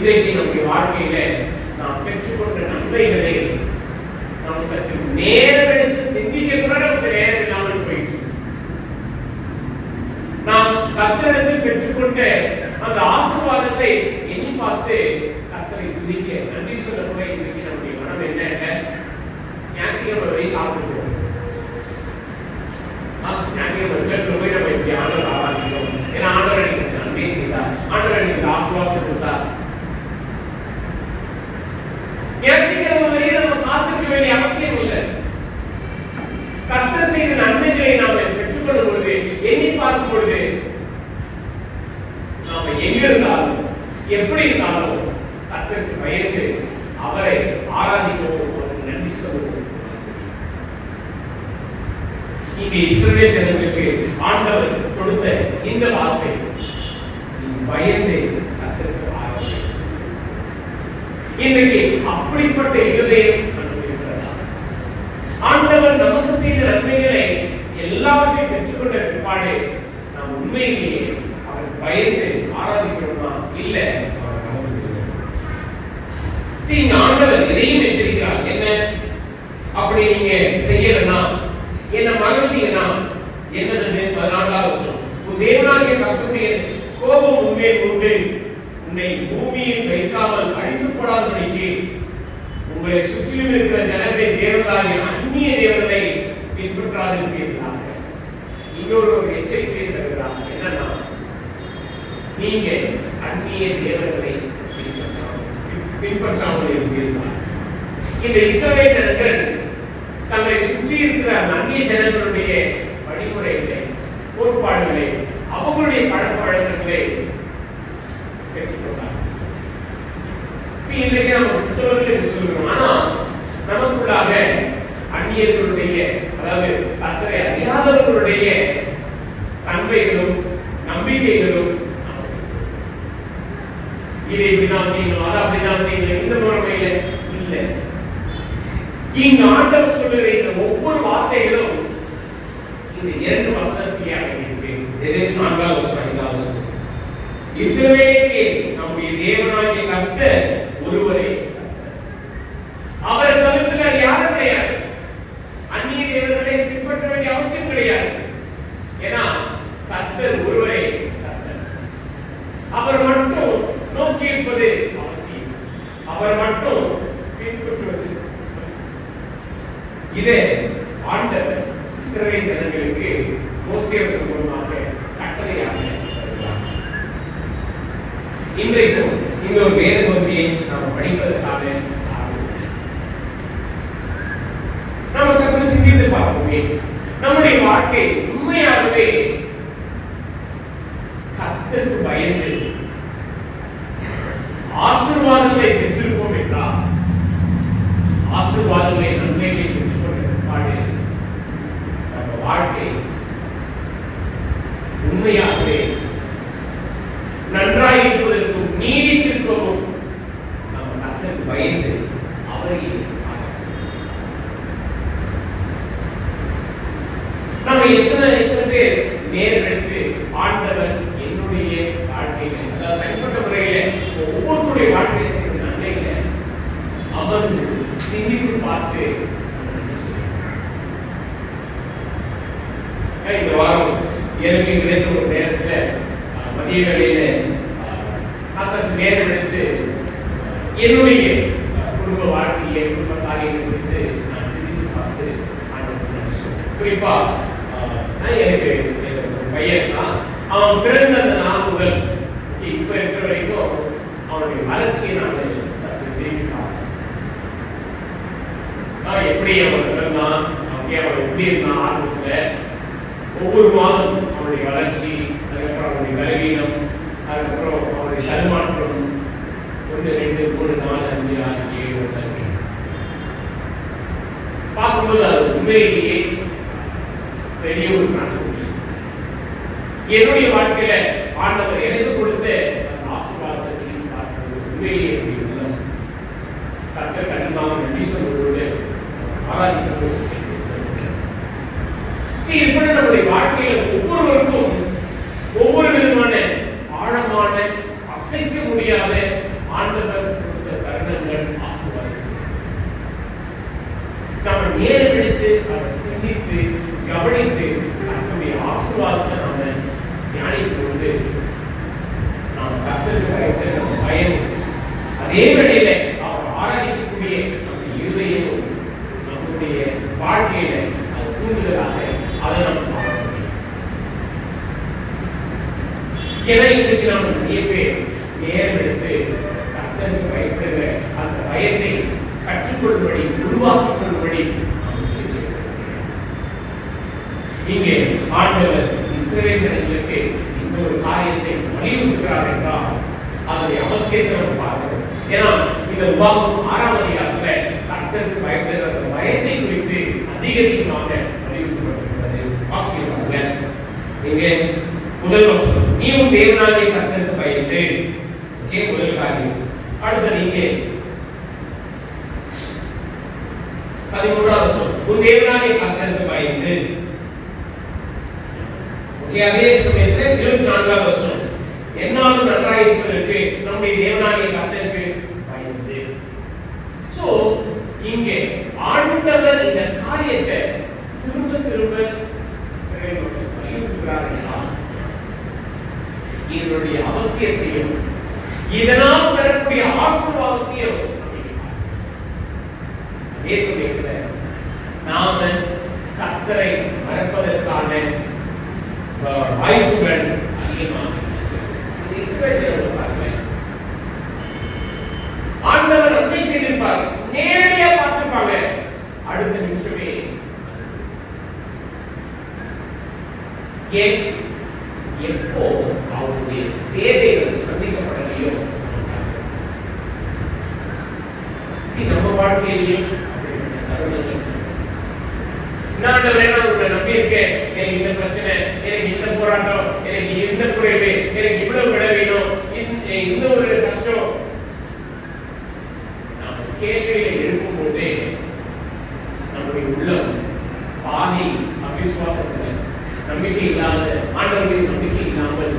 இன்றைக்கு நம்முடைய வாழ்க்கையில நாம் பெற்றுக்கொண்ட நன்மைகளை நாம் சற்று நேரம் எடுத்து சிந்திக்க கூட நமக்கு நேரம் இல்லாமல் போயிடுச்சு. நாம் கர்த்தரிடத்தில் பெற்றுக்கொண்ட அந்த ஆசீர்வாதத்தை எண்ணி பார்த்து கர்த்தரை துதிக்க நன்றி சொல்ல கூட இன்றைக்கு நம்முடைய மனம் என்ன ஞாயிற்றுக்கிழமை வரை காத்திருக்கிறோம். ஞாயிற்றுக்கிழமை சர்ச்சில் போய் நம்ம இப்படி ஆண்டவர் ஆராதிக்கிறோம். ஏன்னா ஆண்டவர் எனக்கு நன்மை செய்தார், ஆண்டவர் எனக்கு ஆசீர்வாதத்தை கொடுத்தார். ஞாயிற்றுக்கிழமை வரை நம்ம காத்திருக்க வேண்டிய அவசியம் இல்லை. கர்த்தர் செய்த நன்மைகளை நாம் பெற்றுக்கொள்ளும் பொழுது எண்ணி பார்க்கும் பொழுது நாம எங்க இருந்தாலும் எப்படி இருந்தாலும் கர்த்தருக்கு பயந்து அவரை ஆராதிக்கவும் நன்றி சொல்லவும். இங்கே இஸ்ரவேல் ஜனங்களுக்கு ஆண்டவர் கொடுத்த இந்த வார்த்தை பயந்து கர்த்தருக்கு ஆராதிக்க. இன்றைக்கு அப்படிப்பட்ட இருதயம் ஆண்டவர் நமக்கு செய்த நன்மைகளை எல்லாவற்றையும் பெற்றுக்கொண்ட பிற்பாடு நாம் உண்மையிலேயே அவர் பயந்து ஆராதிக்கிறோமா இல்ல? ஆண்டவர் எதையும் எச்சரிக்கிறார். என்ன அப்படி நீங்க செய்யலன்னா என்ன மறந்துட்டீங்கன்னா என்னது 14வது வசனம், உன் தேவனாகிய கர்த்தருடைய கோபம் உன்மேல் உண்டு, உன்னை பூமியில் வைக்காமல் அழித்து போடாதபடிக்கு உங்களை சுற்றிலும் இருக்கிற ஜனங்களை தேவர்களாகிய அந்நிய தேவர்களை பின்பற்றாதிருப்பீர்களாக. இன்னொரு எச்சரிக்கை தருகிறார். என்னன்னா, நீங்க அந்நிய தேவர்களை பின்பற்றாமல் இருப்பீர்களா? இந்த இஸ்ரவேல் ஜனங்கள் தங்களை சுற்றி இருக்கிற அந்நிய ஜனங்களுடைய வழிமுறைகளை, கோட்பாடுகளை, அவங்களுடைய பழக்க வழக்கங்களை பெற்றுக்கொண்டார். இன்றைக்கு நம்ம கிறிஸ்தவர்கள் சொல்கிறோம். ஆனா நமக்குள்ளாக அந்நியர்களுடைய, அதாவது கர்த்தரை அறியாதவர்களுடைய தன்மைகளும் நம்பிக்கைகளும் இதை இப்படிதான் செய்யணும், அதை அப்படிதான் செய்யணும், இந்த முறைமையில இல்லை. இங்க ஆண்டவர் சொல்லுகிற இந்த ஒவ்வொரு வார்த்தைகளும் இந்த 2 வசனத்திலே அடங்கியிருக்கு. எது? 4வது வசனம், 5வது வசனம். இஸ்ரவேலுக்கு நம்முடைய தேவனாகிய கர்த்தர் ஒருவரே, அவரை தவிர்த்து வேறு யாரும் கிடையாது. அந்நிய தேவர்களை பின்பற்ற வேண்டிய அவசியம் கிடையாது. ஏன்னா கர்த்தர் ஒருவரே கர்த்தர். அவர் மட்டும் நோக்கி இருப்பது அவசியம், அவர் மட்டும் பின்பற்றுவது அவசியம். இதே ஆண்டவர் இஸ்ரவேல் ஜனங்களுக்கு மோசேவுக்கு மூலமாக கட்டளையாக தருகிறார். இன்றைக்கும் இந்த ஒரு வேத பகுதியை நாம் படிப்பதற்காக நாம் சற்று சிந்தித்து பார்ப்போமே. நம்முடைய வாழ்க்கை உண்மையாகவே கர்த்தருக்கு பயந்து ஆசீர்வாதங்களை பெற்றிருப்போம் என்றால், ஆசீர்வாதங்களை நன்மைகளை பெற்றுக்கொண்ட பிற்பாடு நம்ம வாழ்க்கை உண்மையாகவே நன்றாய் இருப்பதற்கும் நீடித்திருக்கவும் நம்ம கர்த்தருக்கு பயந்து அவரை நம்ம எத்தனை பேர் நேரம் எடுத்து ஆண்டவர் என்னுடைய வாழ்க்கையில, அதாவது தனிப்பட்ட முறையில ஒவ்வொருத்தருடைய வாழ்க்கையை செய்த நன்மையில அமர்ந்து சிந்தித்து பார்த்து இந்த வாரம் எனக்கு கிடைத்த ஒரு நேரத்துல மதிய வேளையில சற்று நேரம் எடுத்து என்னுடைய குடும்ப வாழ்க்கையை, குடும்ப காரியங்களை குறித்து நான் சிந்தித்து பார்த்து குறிப்பா எனக்கு பையன் தான். அவன் பிறந்த அந்த நாள் முதல் இப்ப இருக்கிற வரைக்கும் அவனுடைய வளர்ச்சியை நான் சற்று திரும்பி பார்த்தேன். எப்படி அவன் பிறந்தான், அவன் எப்படி இருந்தான் ஆரம்பத்துல, ஒவ்வொரு மாதம் அவனுடைய வளர்ச்சி, அதுக்கப்புறம் அவனுடைய பலவீனம், அதுக்கப்புறம் அவனுடைய தடுமாற்றம், 1 2 3 4 5 6 7 பார்க்கும்போது அது உண்மையிலேயே பெரிய ஒரு டிரான்ஸ்ஃபர்மேஷன். என்னுடைய வாழ்க்கையில ஆண்டவர் எனக்கு கொடுத்த அந்த ஆசீர்வாதத்தை பார்க்கிறது உண்மையிலேயே எப்படி கர்த்தர் கண்டிப்பாக நன்றி சொல்வதோடு ஆராதிக்கிறது. இப்படி நம்முடைய வாழ்க்கையில ஒவ்வொருவருக்கும் ஒவ்வொரு விதமான ஆழமான அசைக்க முடியாத ஆண்டவர் கொடுத்த தருணங்கள் ஆசீர்வாதம். நம்ம நேரம் எடுத்து அதை சிந்தித்து கவனித்து நம்முடைய ஆசீர்வாதத்தை நாம தியானிக்கும் பொழுது நாம் கர்த்தருக்கு பயம், அதே வேளையில அவர் ஆராதிக்கக்கூடிய நம்முடைய இருதயமும் நம்முடைய வாழ்க்கையில அது தூண்டுதலாக அதை நாம் பார்க்க முடியும். ஏன்னா இன்றைக்கு நாம் நிறைய பேர் நேரம் எடுத்து கர்த்தருக்கு பயப்படுகிற அந்த பயத்தை கற்றுக்கொள்ளும்படி உருவாக்கிக் கொள்ளும்படி இங்கே ஆண்டவர் இஸ்ரவேல் ஜனங்களுக்கு இந்த ஒரு காரியத்தை வலியுறுத்துகிறார் என்றால் அதனுடைய அவசியத்தை நம்ம பார்க்கிறோம். ஏன்னா இந்த உபாகமம் 6ஆம் அதிகாரத்துல கர்த்தருக்கு பயப்படுகிற அந்த பயத்தை குறித்து அதிகமாக வலியுறுத்தப்பட்டிருக்கிறது. வாசிக்கிறாங்க இங்கே முதல் வசனம், நீ உன் தேவனாகிய கர்த்தருக்கு பயந்து. முதல் காரியம். அடுத்து நீங்க 13ஆம் வசனம், உன் தேவனாகிய கர்த்தருக்கு பயந்து. அதே சமயத்துல 24ஆம் வசனம், என்னாலும் நன்றாய் இருப்பதற்கு நம்முடைய தேவனாகிய கர்த்தருக்கு பயந்து. சோ இங்கே ஆண்டவர் இந்த காரியத்தை திரும்ப திரும்ப வலியுறுத்துகிறார் என்றால் இதனுடைய அவசியத்தையும் இதனால் வரக்கூடிய ஆசீர்வாதத்தையும் அதே சமயத்துல நாம கர்த்தரை மறப்பதற்கான வாய்ப்புகள் அதிகமாக ஆண்டவர் நன்மை செய்திருப்பார், நேரடியா பார்த்திருப்பாங்க, அடுத்த நிமிஷமே எப்போ அவருடைய தேவைகள் சந்திக்கப்படலையோ நம்ம வாழ்க்கையிலையும் நான் உங்களை நம்பி இருக்கேன், எனக்கு இந்த பிரச்சனை, எனக்கு இந்த போராட்டம், எனக்கு இந்த குறைவு, எனக்கு இவ்வளவு விட வேணும், இந்த ஒரு கஷ்டம். நாம் கேள்வியை எழுப்பும் போதே நம்முடைய உள்ளம் பாதி அவிசுவாசத்துல நம்பிக்கை இல்லாத, ஆண்டவரின் நம்பிக்கை இல்லாமல்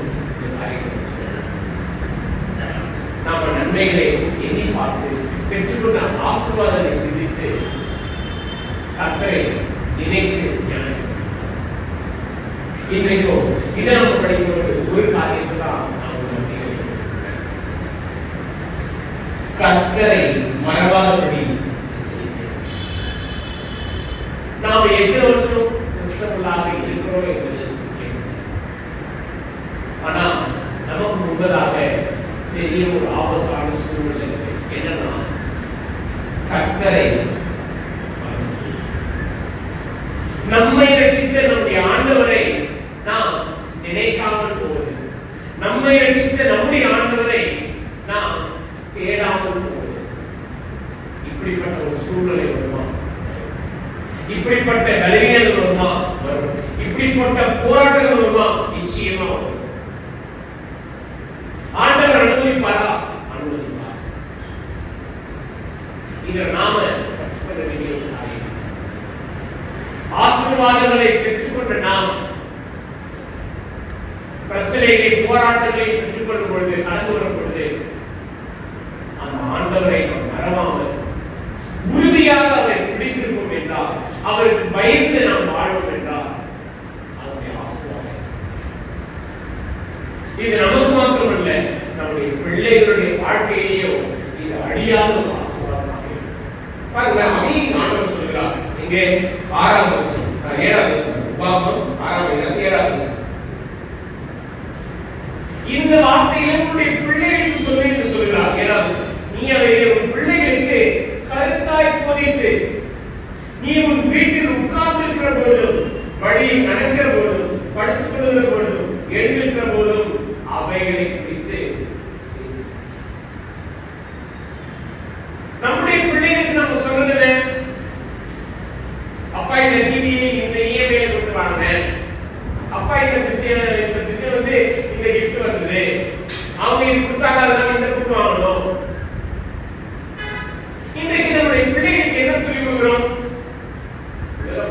நாம நன்மைகளை எண்ணி பார்த்து பெற்றுக்கொண்ட ஆசீர்வாதத்தை சிந்தித்து கர்த்தரை நினைத்து இன்றைக்கும் இதை நம்ம படிக்கிற ஒரு காரியத்தை தான் கர்த்தரை மறவாதபடி நாம எத்தனை வருஷம் கிறிஸ்தவர்களாக இருக்கிறோம் என்பது ஆனா நமக்கு முன்பதாக பெரிய ஒரு ஆபத்தான சூழ்நிலை என்னன்னா கர்த்தரை நம்மை ரட்சித்த நம்முடைய ஆண்டவரை நாம் நினைக்காமல் போவது, நம்மை ரட்சித்த நம்முடைய ஆண்டவரை நாம் தேடாமல் போவது. இப்படிப்பட்ட ஒரு சூழ்நிலை வருமா? இப்படிப்பட்ட பலவீனங்கள் வருமா? வரும். இப்படிப்பட்ட போராட்டங்கள் வருமா? நிச்சயமா வரும். ஆண்டவர் அனுமதிப்பாரா? அனுமதிப்பார். இதை நாம கற்றுக்கொள்ள வேண்டிய ஒரு காரியம். ஆசீர்வாதங்களை பெற்றுக்கொண்ட நாம் பிரச்சனைகளை போராட்டங்களை பெற்றுக்கொள்ளும் பொழுது, கடந்து வரும் பொழுது அந்த ஆண்டவரை நாம் மறவாமல் உறுதியாக அவரை பிடித்திருப்போம் என்றால், அவருக்கு பயந்து நாம் வாழ்வோம் என்றால் அதனுடைய ஆசீர்வாதம் இது நமக்கு மாத்திரமல்ல, நம்முடைய பிள்ளைகளுடைய வாழ்க்கையிலேயோ இது அழியாத ஒரு ஆசீர்வாதமாக இருக்கும். பாருங்க, அதையும் ஆண்டவர் சொல்கிறார் இங்கே 6ஆம் வசனம், 7ஆம் வசனம், உபாகமம் 6ஆம் அதிகாரம் 7ஆம் வசனம். இந்த வார்த்தையை உங்களுடைய பிள்ளைகளுக்கு சொல்லி என்று சொல்கிறார். ஏதாவது நீ அவைகளை உன் பிள்ளைகளுக்கு கருத்தாய் போதித்து, நீ உன் வீட்டில் உட்கார்ந்து இருக்கிற போதும், வழியில் நடக்கிற போதும், படுத்துக் கொள்கிற போதும், எழுந்திருக்கிற போதும் அவைகளை குறித்து நம்முடைய பிள்ளைகளுக்கு நம்ம சொல்றது, அப்பா இந்த டிவியை இந்த இஎம்ஐல கொடுத்து வாங்க, அப்பா இந்த ஃபிஃப்டி வந்து இந்த கிஃப்ட் வருது, அவங்க இது கொடுத்தாங்க அதனால இந்த ஃபுட் வாங்கணும். இன்றைக்கு நம்முடைய பிள்ளைகளுக்கு என்ன சொல்லி கொடுக்கிறோம்?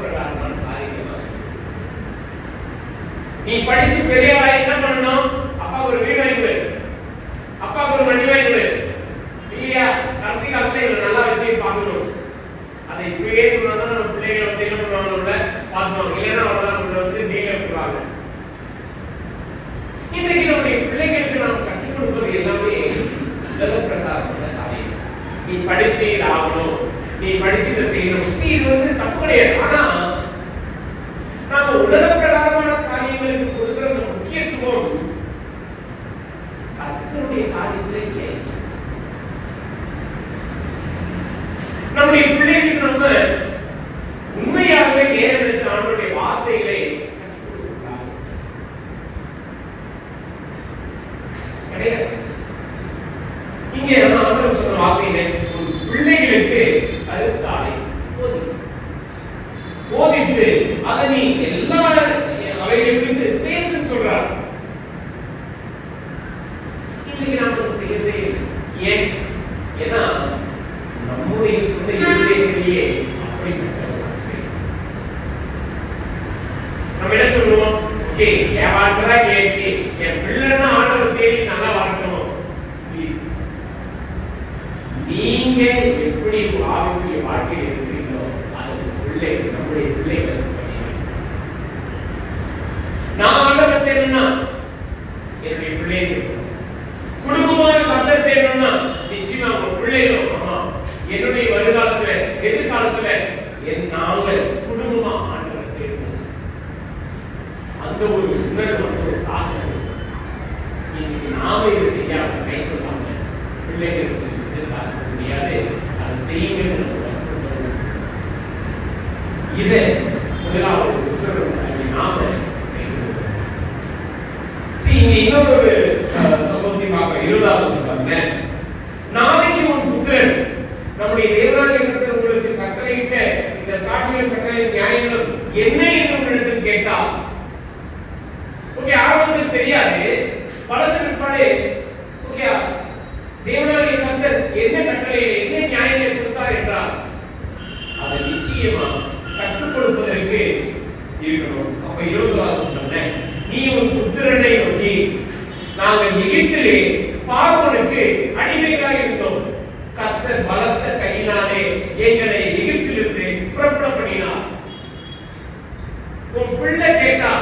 பிரகாரமான காரியங்கள். நீ படிச்சு பெரியவா என்ன பண்ணணும்? அப்பா ஒரு வீடு வாங்கி கொடு, அப்பா ஒரு வண்டி வாங்கி கொடு, காலத்துல இவங்க நல்லா வச்சு பார்க்கணும். அதை இப்பயே சொன்னா நம்ம பிள்ளைகளை வந்து என்ன பண்ணுவாங்க, பார்த்துவாங்க. இல்லைன்னா அவ்வளோதான் நம்மளை வந்து மேலே விட்டுருவாங்க. இன்றைக்கு நம்முடைய பிள்ளைகளுக்கு நாம் கற்றுக் கொடுப்பது எல்லாமே உலக பிரகாரமான காரியம். நீ படிச்சு இதை ஆகணும், நீ படிச்சு இதை செய்யணும். இது வந்து தப்பு கிடையாது. ஆனா நாம உலக பிரகாரமான காரியங்களுக்கு கொடுக்கிற முக்கியத்துவம் கர்த்தருடைய காரியத்திலே ஏன்? நம்முடைய பிள்ளைகளுக்கு நம்ம உண்மையாகவே நேரம் எடுத்து ஆண்டவருடைய வார்த்தைகளை கற்றுக் கொடுக்கிறார் கிடையாது. இங்க ஆண்டவர் சொன்ன வார்த்தையிலே பிள்ளைகளுக்கு கருத்தாலை போதித்து அதை நீ எல்லா அவைகளை குறித்து பேசுன்னு சொல்றார். இன்னைக்கு நாம செய்யறதே ஏன்? ஏன்னா நம்முடைய சொந்த இருதயத்திலேயே அப்படிப்பட்ட நம்ம என்ன சொல்லுவோம், ஓகே என் வாழ்க்கை தான் கேட்சி, என் பிள்ளைன்னா ஆண்டவர் தேடி நல்லா வளர்க்கணும். ப்ளீஸ், நீங்க எப்படி ஆவிக்குரிய வாழ்க்கையில் இருக்கிறீங்களோ அது பிள்ளை, நம்முடைய பிள்ளைகள். நான் ஆண்டவர் தேடணும்னா என்னுடைய பிள்ளைகள், குடும்பமாக கர்த்தர் தேடணும்னா நிச்சயமா உங்க பிள்ளைகளும், ஆமா என்னுடைய வருங்காலத்துல எதிர்காலத்துல நாங்கள் குடும்பமா ஆண்டவர் தேடணும். அந்த ஒரு உணர்வு, அந்த ஒரு தாக்கம் இன்னைக்கு நாம இதை செய்யாம கைக்கொள்ளாம பிள்ளைகளுக்கு எதிர்காலம் முடியாது. அதை செய்யுங்க. இதை முதலாவது உத்தரவு நாம இங்க இன்னொரு சம்பவத்தை பார்க்க 20வது சொல்றாங்க. நாளைக்கு உன் புத்திரன் நம்முடைய தேவனாகிய கர்த்தர் உங்களுக்கு கட்டளையிட்ட இந்த சாட்சிகள் கட்டளை நியாயங்களும் என்ன என்று உங்களிடத்தில் கேட்டால், ஓகே ஆரம்பத்தில் தெரியாது, வளர்ந்த பிற்பாடு ஓகே தேவனாகிய கர்த்தர் என்ன கட்டளை என்ன நியாயங்களை கொடுத்தார் என்றால் அதை நிச்சயமா கற்றுக் கொடுப்பதற்கு இருக்கணும். அப்ப 20வது சொல்றாங்க, நீ உன் புத்திரனை நோக்கி, நாங்கள் எகிப்திலே பார்வோனுக்கு அடிமைகளாக இருந்தோம், கர்த்தர் பலத்த கையினாலே எங்களை எகிப்திலிருந்து புறப்பட பண்ணினார். உன் பிள்ளை கேட்டா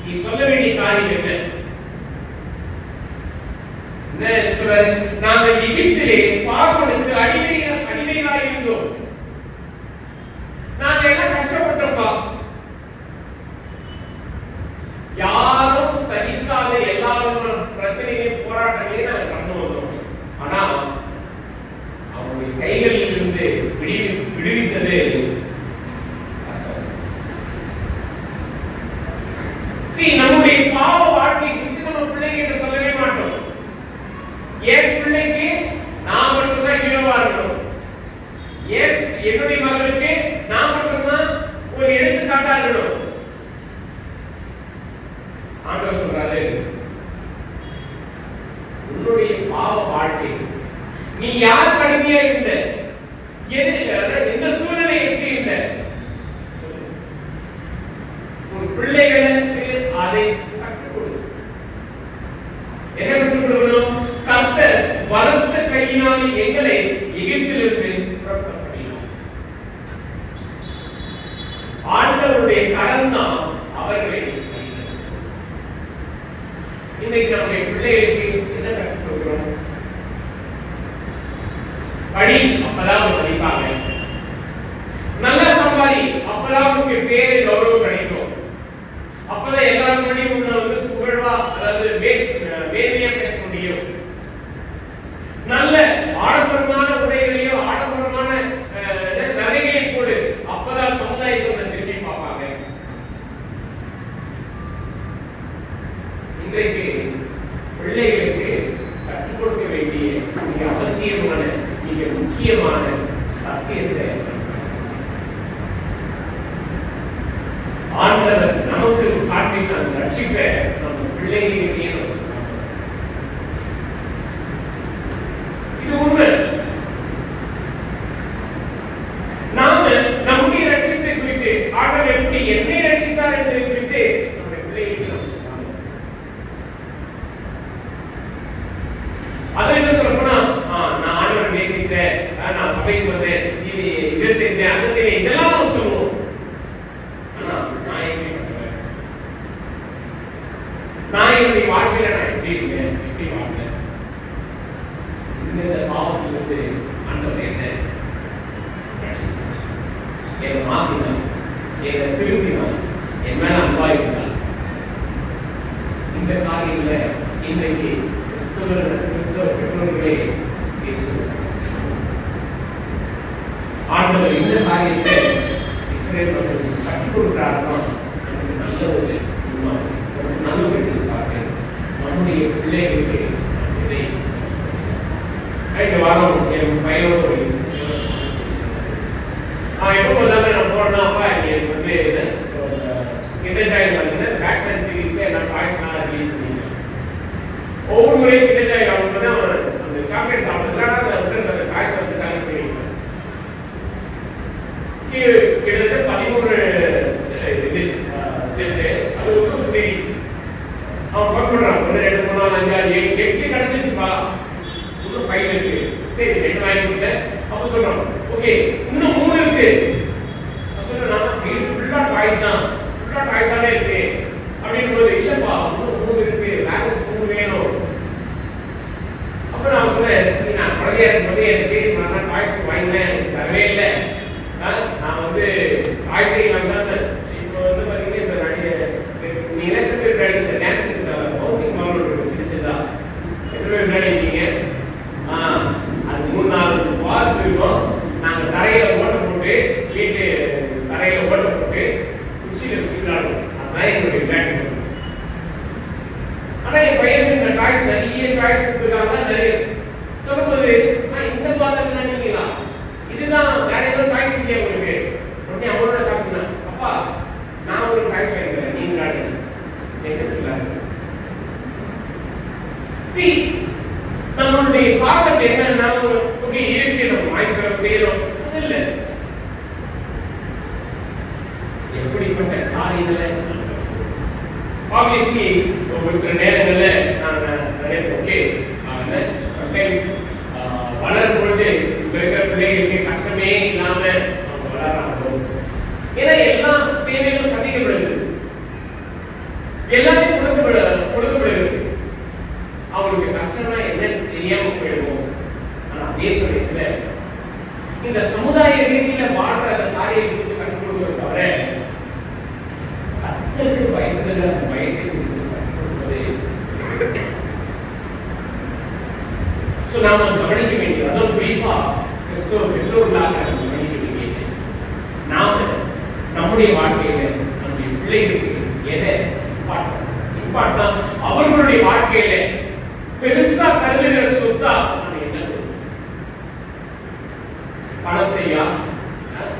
நீ சொல்ல வேண்டிய காரியம் என்ன? என்ன சொல்ற? நாங்கள் எகிப்திலே பார்வோனுக்கு அடிமைகளாக இருந்தோம், நாங்க என்ன கஷ்டப்பட்டோம்பா, யாரும் சகிக்காத எல்லா விதமான பிரச்சனைகளையும் போராட்டங்களையும் நாங்கள் கடந்து வந்தோம். ஆனா அவருடைய கைகளில் இருந்து விடுவித்தது நம்முடைய பாவ வாழ்க்கை குறித்து நம்ம பிள்ளைகிட்ட சொல்லவே மாட்டோம். என் பிள்ளைக்கு நான் மட்டும்தான் ஹீரோவா இருக்கணும், என்னுடைய மகளுக்கு நான் மட்டும்தான் ஒரு எடுத்துக்காட்டா இருக்கணும். ஆண்டவர் சொல்றாரு, உன்னுடைய பாவ வாழ்க்கை நீ யார் கடுமையா இருந்த, இந்த சூழ்நிலை எப்படி இருந்த, உன் பிள்ளைகளுக்கு அதை கற்றுக் கொடு. என்ன கற்றுக் கொடுக்கணும்? கர்த்தர் பலத்த கையினால் எங்களை எகிப்திலிருந்து புறப்பட பண்ணினார். ஆண்டவருடைய கரம் தான் அவர்களை. இன்னைக்கு நம்முடைய பிள்ளைகளுக்கு என்ன கற்றுக் கொடுக்கிறோம்? படி, அப்பதான் படிப்பாங்க. நல்லா சம்பாதி, அப்பதான் உனக்கு பேரு கௌரவம் கிடைக்கும். அப்பதான் எல்லாரும் முன்னாடியும் உன்னை வந்து புகழ்வா, அதாவது வேலையா பேச முடியும். நல்ல ஆடம்பரமான உடைகளையோ ஆடம்பரமான நகைகளை போடு, அப்பதான் சமுதாயத்தை உன்னை திரும்பி பார்ப்பாங்க. இன்றைக்கு பிள்ளைகளுக்கு கற்றுக் கொடுக்க வேண்டிய மிக அவசியமான மிக முக்கியமான சத்தியத்தை ஆண்டவர் நமக்கு காட்டின அந்த ரட்சிப்பை நம்ம பிள்ளைகளுக்கே இது உண்மை. நாம நம்முடைய ரட்சிப்பை குறித்து ஆண்டவர் எப்படி என்னை ரட்சித்தார் என்பதை குறித்து நம்முடைய பிள்ளைகளுக்கு நம்ம சொன்னாங்க. அதை என்ன சொல்லப்போனா நான் என்னுடைய வாழ்க்கையில நான் எப்படி இருக்கேன், எப்படி வாழ்றேன், இந்த பாவத்திலிருந்து ஆண்டவர் என்ன என்னை மாத்தினார், என்னை திருத்தினார், என் மேல அன்பா இருந்தார். இந்த காரியங்கள இன்றைக்கு கிறிஸ்தவ பெற்றோர்களே பேசுவார். ஆண்டவர் இந்த காரியத்தை இஸ்ரேல் மக்களுக்கு கற்றுக் கொடுக்கிறாருன்னா நல்ல ஒரு நல்ல ஒரு நம்முடைய பிள்ளைகளுக்கு இதை வாரம் என் பையனோட ஒரு எப்போ நான் போறேன்னா அப்பா எனக்கு வந்து கிண்டர்ஜாய் பார்த்தீங்கன்னா பேட்மேன் சீரீஸ்ல எல்லாம் டாய்ஸ் நல்லா ரிலீஸ் பண்ணிருக்காங்க. ஒவ்வொரு முறையும் கிண்டர்ஜாய் அவங்க தான் அந்த சாக்லேட் சாப்பிட்றதுனால அந்த டாய்ஸ் வந்து கலெக்ட் பண்ணிருக்காங்க. கிட்டத்தட்ட 13 இது செட்டு, அது ஒரு சீரீஸ். அவன் ஒர்க் பண்றான். 1 2 3 4 5 6 7 8 கிடைச்சிச்சுப்பா, இன்னும் 5 இருக்கு. சரி 2 வாங்கி கொடுத்தேன். அப்ப சொல்றான் ஓகே இன்னும் 3 இருக்கு. சொல்றேன் இது ஃபுல்லா டாய்ஸ் தான், ஃபுல்லா டாய்ஸாவே இருக்கு அப்படின்னு போது இல்லப்பா இன்னும் 3 இருக்கு, பேலன்ஸ் 3 வேணும். அப்ப நான் சொன்னேன் சரி நான் குழந்தையா இருக்கும்போது எனக்கு நான் டாய்ஸ் வாங்கினேன், தரவே இல்லை. நான் வந்து டாய்ஸை வாங்கினேன். இப்போ வந்து பார்த்தீங்கன்னா இந்த நீ எத்தனை பேர் விளையாடி இந்த டான்ஸ் பவுன்சிங் பால் சிரிச்சதா எத்தனை பேர் விளையாடிருக்கீங்க? அது 3-4 பால்ஸ் இருக்கும். நாங்கள் தரையில ஓட்ட போட்டு வீட்டு தரையில ஓட்ட போட்டு குச்சியில வச்சு விளையாடுவோம். அதுதான் எங்களுடைய விளையாட்டு. ஆனா என் பையனுக்கு இந்த டாய்ஸ் நிறைய டாய்ஸ் கொடுத்துருக்காங்க. நிறைய சொல்லும்போது இந்த பாத்திரம் நினைக்கிறீங்களா, இதுதான் வேற ஏதோ டாய்ஸ் இல்லையா உங்களுக்கு? உடனே அவரோட தாக்குனா அப்பா நான் ஒரு டாய்ஸ் வாங்கிக்கிறேன், நீங்க விளையாடுங்க. நம்மளுடைய கான்செப்ட் என்னன்னா ஓகே இயற்கை நம்ம வாங்கிக்கிறோம் செய்யறோம், அது இல்லை. எப்படிப்பட்ட காரியங்களை ஆப்வியஸ்லி ஒரு சில நேரங்கள்ல நாங்கள் நிறைய ஓகே சம்டைம்ஸ் வளரும் பொழுது இப்ப இருக்கிற பிள்ளைகளுக்கு கஷ்டமே இல்லாம அவங்க வளர்றாங்க. ஏன்னா எல்லா தேவைகளும் சந்திக்கப்படுது, எல்லாமே கொடுக்கப்படுகிறது. அவங்களுக்கு கஷ்டம்னா என்னன்னு தெரியாம போயிடுவோம். ஆனா அதே சமயத்துல இந்த சமுதாய ரீதியில வாழ்ற அந்த காரியம் குறித்து கற்றுக் கொடுப்பதை தவிர கர்த்தருக்கு பயப்படுகிற அந்த பயத்தை குறித்து கற்றுக் கொடுப்பது நாம கவனிக்க வேண்டியது. அதுவும் குறிப்பா பெற்றோர்களாக நம்ம கவனிக்க வேண்டியது, நாம நம்முடைய வாழ்க்கையில நம்முடைய பிள்ளைகளுக்கு எதை இம்பார்ட்டன் அவர்களுடைய வாழ்க்கையில பெருசா கருதுகிற சொத்தா அது என்ன? பணத்தையா?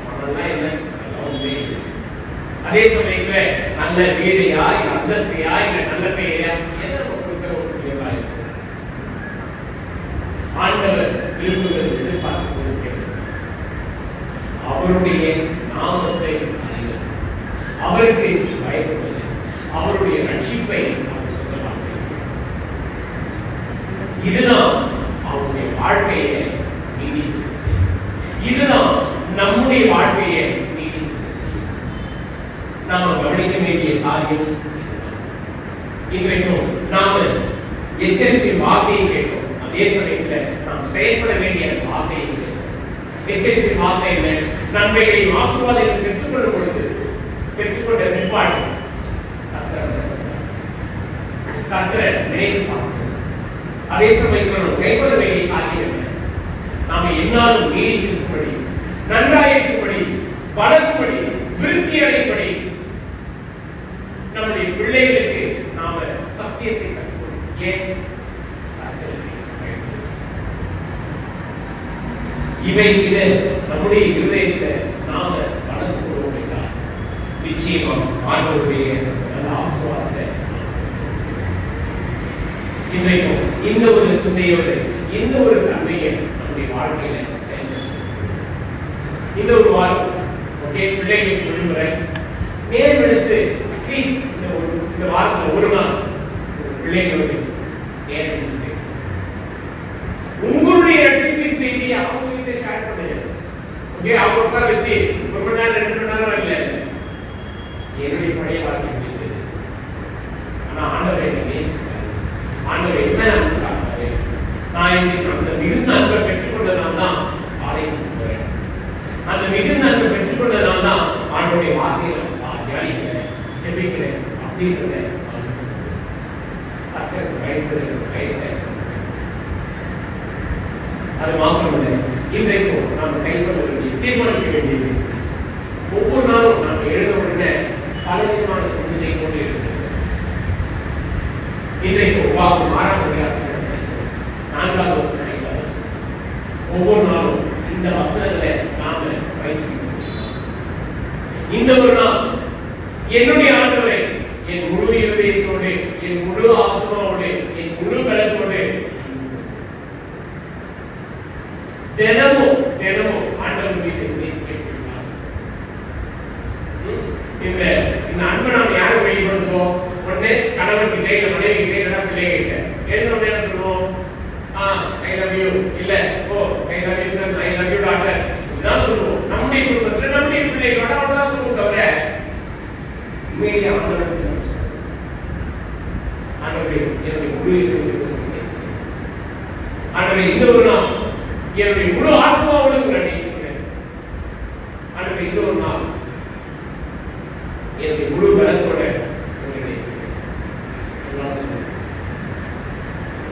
பணம்லாம் என்ன? அதே சமயத்துல நல்ல வீடையா, அந்தஸ்தையா, இல்ல நல்ல பெயரா, எதை கொடுக்கிற ஒரு ஆண்டவர் விரும்புகிறது, எதிர்பார்க்கிறது அவருடைய நாமத்தை அறிவது, அவருக்கு பயப்படுவது, அவருடைய ரட்சிப்பை அவர் சொல்லலாம். இதுதான் அவருடைய வாழ்க்கையை நீடித்து செய்யும். இதுதான் நம்முடைய வாழ்க்கையை நீடித்து செய்யும். நாம கவனிக்க வேண்டிய காரியம் இன்றைக்கும் நாம எச்சரிப்பின் வார்த்தையை கேட்டோம். அதே சமயத்துல நாம் செயல்பட வேண்டிய வார்த்தையை கேட்டோம். எச்சரிப்பின் வார்த்தை என்ன? நன்மைகளையும் ஆசீர்வாதங்களையும் பெற்றுக்கொள்ளும் பொழுது பெற்றுக்கொண்ட நிற்பாடு கர்த்தரை நினைத்து பார்க்கணும். அதே சமயத்தில் நாம் கைகொள்ள வேண்டிய காரியம் என்ன? நாம என்னாலும் நீடித்திருக்கும்படி, நன்றாயிருக்கும்படி, வளரும்படி, விருத்தி அடையும்படி நம்முடைய பிள்ளைகளுக்கு நாம சத்தியத்தை கற்றுக்கொள்ளும். ஏன்? இதை நம்முடைய இருதயத்தை நாம வளர்த்து கொள்வோம் என்றால் நிச்சயமா ஆண்டவருடைய நல்ல ஆசீர்வாதத்தை இன்றைக்கும் இந்த ஒரு சிந்தையோடு இந்த ஒரு தன்மையை நம்முடைய வாழ்க்கையில செயல்படுத்த இந்த ஒரு வாரம் ஓகே பிள்ளைகளுக்கு விடுமுறை நேரம் எடுத்து அட்லீஸ்ட் இந்த வாரத்தில் ஒரு நாள் பிள்ளைகளோடு நேரம் எடுத்து பேச உங்களுடைய ரட்சிப்பின் செய்தியை அவங்க கிட்ட ஷேர் பண்ணுங்க. ஓகே அவங்க உட்கார வச்சு 1 மணி நேரம் 2 மணி நேரம் இல்லை என்னுடைய பழைய வாழ்க்கை ஆனா ஆண்டவரை நேசி ஆண்டவர் என்ன அன்பு காட்டாரு, நான் இன்னைக்கு அந்த மிகுந்த அன்பை பெற்றுக்கொண்டதுனால தான் ஆலயத்துக்கு போறேன், அந்த மிகுந்த அன்பை பெற்றுக்கொண்டதுனால தான் ஆண்டவருடைய வார்த்தையை நான் தியானிக்கிறேன், ஜெபிக்கிறேன் அப்படின்றத அது மாத்திரமல்ல, இன்றைக்கும் நாம் கைக்கொள்ள வேண்டிய தீர்மானிக்க வேண்டியது, ஒவ்வொரு நாளும் நாம் எழுத உடனே பலவிதமான சிந்தனை கொண்டு இருக்கிறது. இன்றைக்கு உபாகம் 6ஆம் அதிகாரத்தில் 4வது வசனம் 5வது வசனம் ஒவ்வொரு நாளும் இந்த வசனங்களை நாம பயிற்சி. இந்த ஒரு நாள் என்னுடைய ஆண்டவரை என் முழு இதயத்தோடு, என் முழு ஆத்மாவோடு, என் முழு பலத்தோடு தினமும் தினமும் ஆண்டவர் மீது நேசிக்கிறார். இந்த அன்பை நாம் யாரும் வெளிப்படுத்துவோம்? ஒண்ணு கணவன் கிட்டே, இல்ல மனைவி கிட்டே, இல்ல பிள்ளைங்க கிட்ட. என்ன என்ன சொல்லுவோம்? ஐ லவ் யூ, இல்ல oh I love you son, I love you daughter, இதான் சொல்லுவோம். நம்முடைய குடும்பத்துல நம்முடைய பிள்ளைகளோட அவ்வளவுதான் சொல்லுவோம். தவிர உண்மையிலேயே ஆண்டவரை என்னுடைய முழு ஆண்டவரை இந்த ஒரு நாள் என்னுடைய முழு ஆத்மாவோடு நான் நேசிக்கிறேன். ஆண்டவரை இந்த ஒரு நாள் என்னுடைய முழு பலத்தோட உங்களை நேசிக்கிறேன்.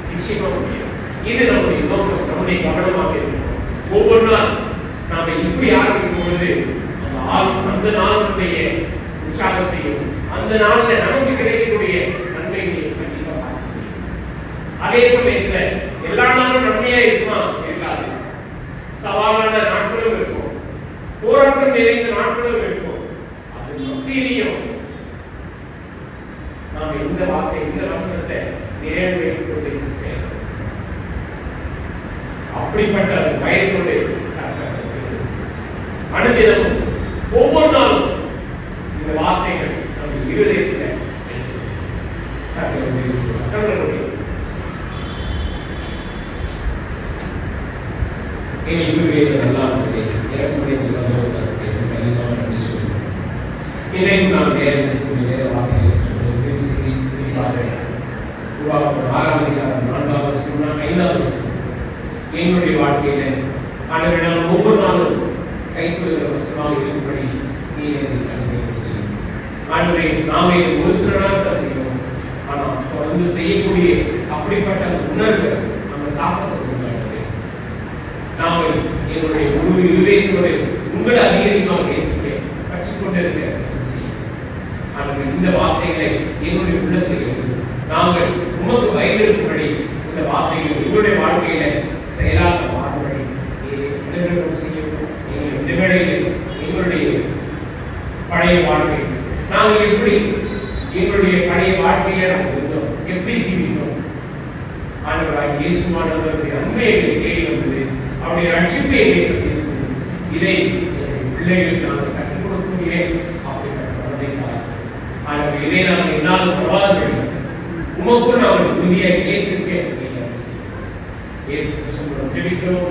நிச்சயமா முடியும். இது நம்முடைய நோக்கம், நம்முடைய கவனமாக இருக்கும். ஒவ்வொரு நாள் நாம இப்படி ஆரம்பிக்கும் பொழுது அந்த நாளுடைய உற்சாகத்தையும் அந்த நாள்ல நமக்கு கிடைக்கக்கூடிய நன்மைகளையும் கண்டிப்பா பார்க்க முடியும். அதே சமயத்துல எல்லா நாளும் நன்மையா இருக்குமா? இருக்காது. சவாலான நாட்களும் இருக்கும், போராட்டம் நிறைந்த நாட்களும் இருக்கும். அது மத்தியிலையும் நாம் இந்த வார்த்தை, இந்த வசனத்தை நிறைவேற்றிக் கொண்டு செய்யணும். அப்படிப்பட்ட பயத்தோடு அனுதினமும் ஒவ்வொரு நாளும் இந்த வார்த்தைகள் நம்ம இருதயத்தில் இன்றைக்கு நாம் வேற வார்த்தைகளை உருவாக்கம் 6ஆம் அதிகாரம் 4வது வசனம் 5வது வசனம். என்னுடைய வாழ்க்கையில ஆண்டவரிடம் ஒவ்வொரு நாளும் கைக்குள்ள வசனமாக இருக்கும்படி நீ எனக்கு அனுமதி செய்யும். ஆண்டவரே, நாம இதை ஒரு சில நாட்கள் செய்யணும், ஆனால் தொடர்ந்து செய்யக்கூடிய அப்படிப்பட்ட அந்த உணர்வை நம்ம தாக்கத்தை உண்டாடுது. நாம என்னுடைய முழு இதயத்தோடு உங்களை அதிகமாக நேசிக்க கற்றுக்கொண்டிருக்க செய்யும். இந்த வார்த்தைகளை என்னுடைய உள்ளத்தில் நாங்கள் உமக்கு வயதிருக்கும்படி இந்த வார்த்தைகள் எங்களுடைய வாழ்க்கையில செயலாக மாறும்படி நீங்கள் செய்யணும். நீங்கள் இந்த வேளையில் எங்களுடைய பழைய வாழ்க்கை நாங்கள் எப்படி எங்களுடைய பழைய வாழ்க்கையில நாங்கள் இருந்தோம், எப்படி ஜீவித்தோம், ஆண்டவராகிய இயேசுவானவருடைய அன்பை தேடி வந்தது, அவருடைய ரட்சிப்பை சந்தித்தது, இதை பிள்ளைகளுக்கு நாங்கள் கற்றுக் கொடுக்கக்கூடிய அப்படிப்பட்ட வளர்ந்தார். ஆகவே இதை நாங்கள் என்னால் பிரவாதங்கள் உமக்குள் நாங்கள் உறுதியாக நிலைத்திருக்க இயேசு கிறிஸ்துவிடம் ஜெபிக்கிறோம்.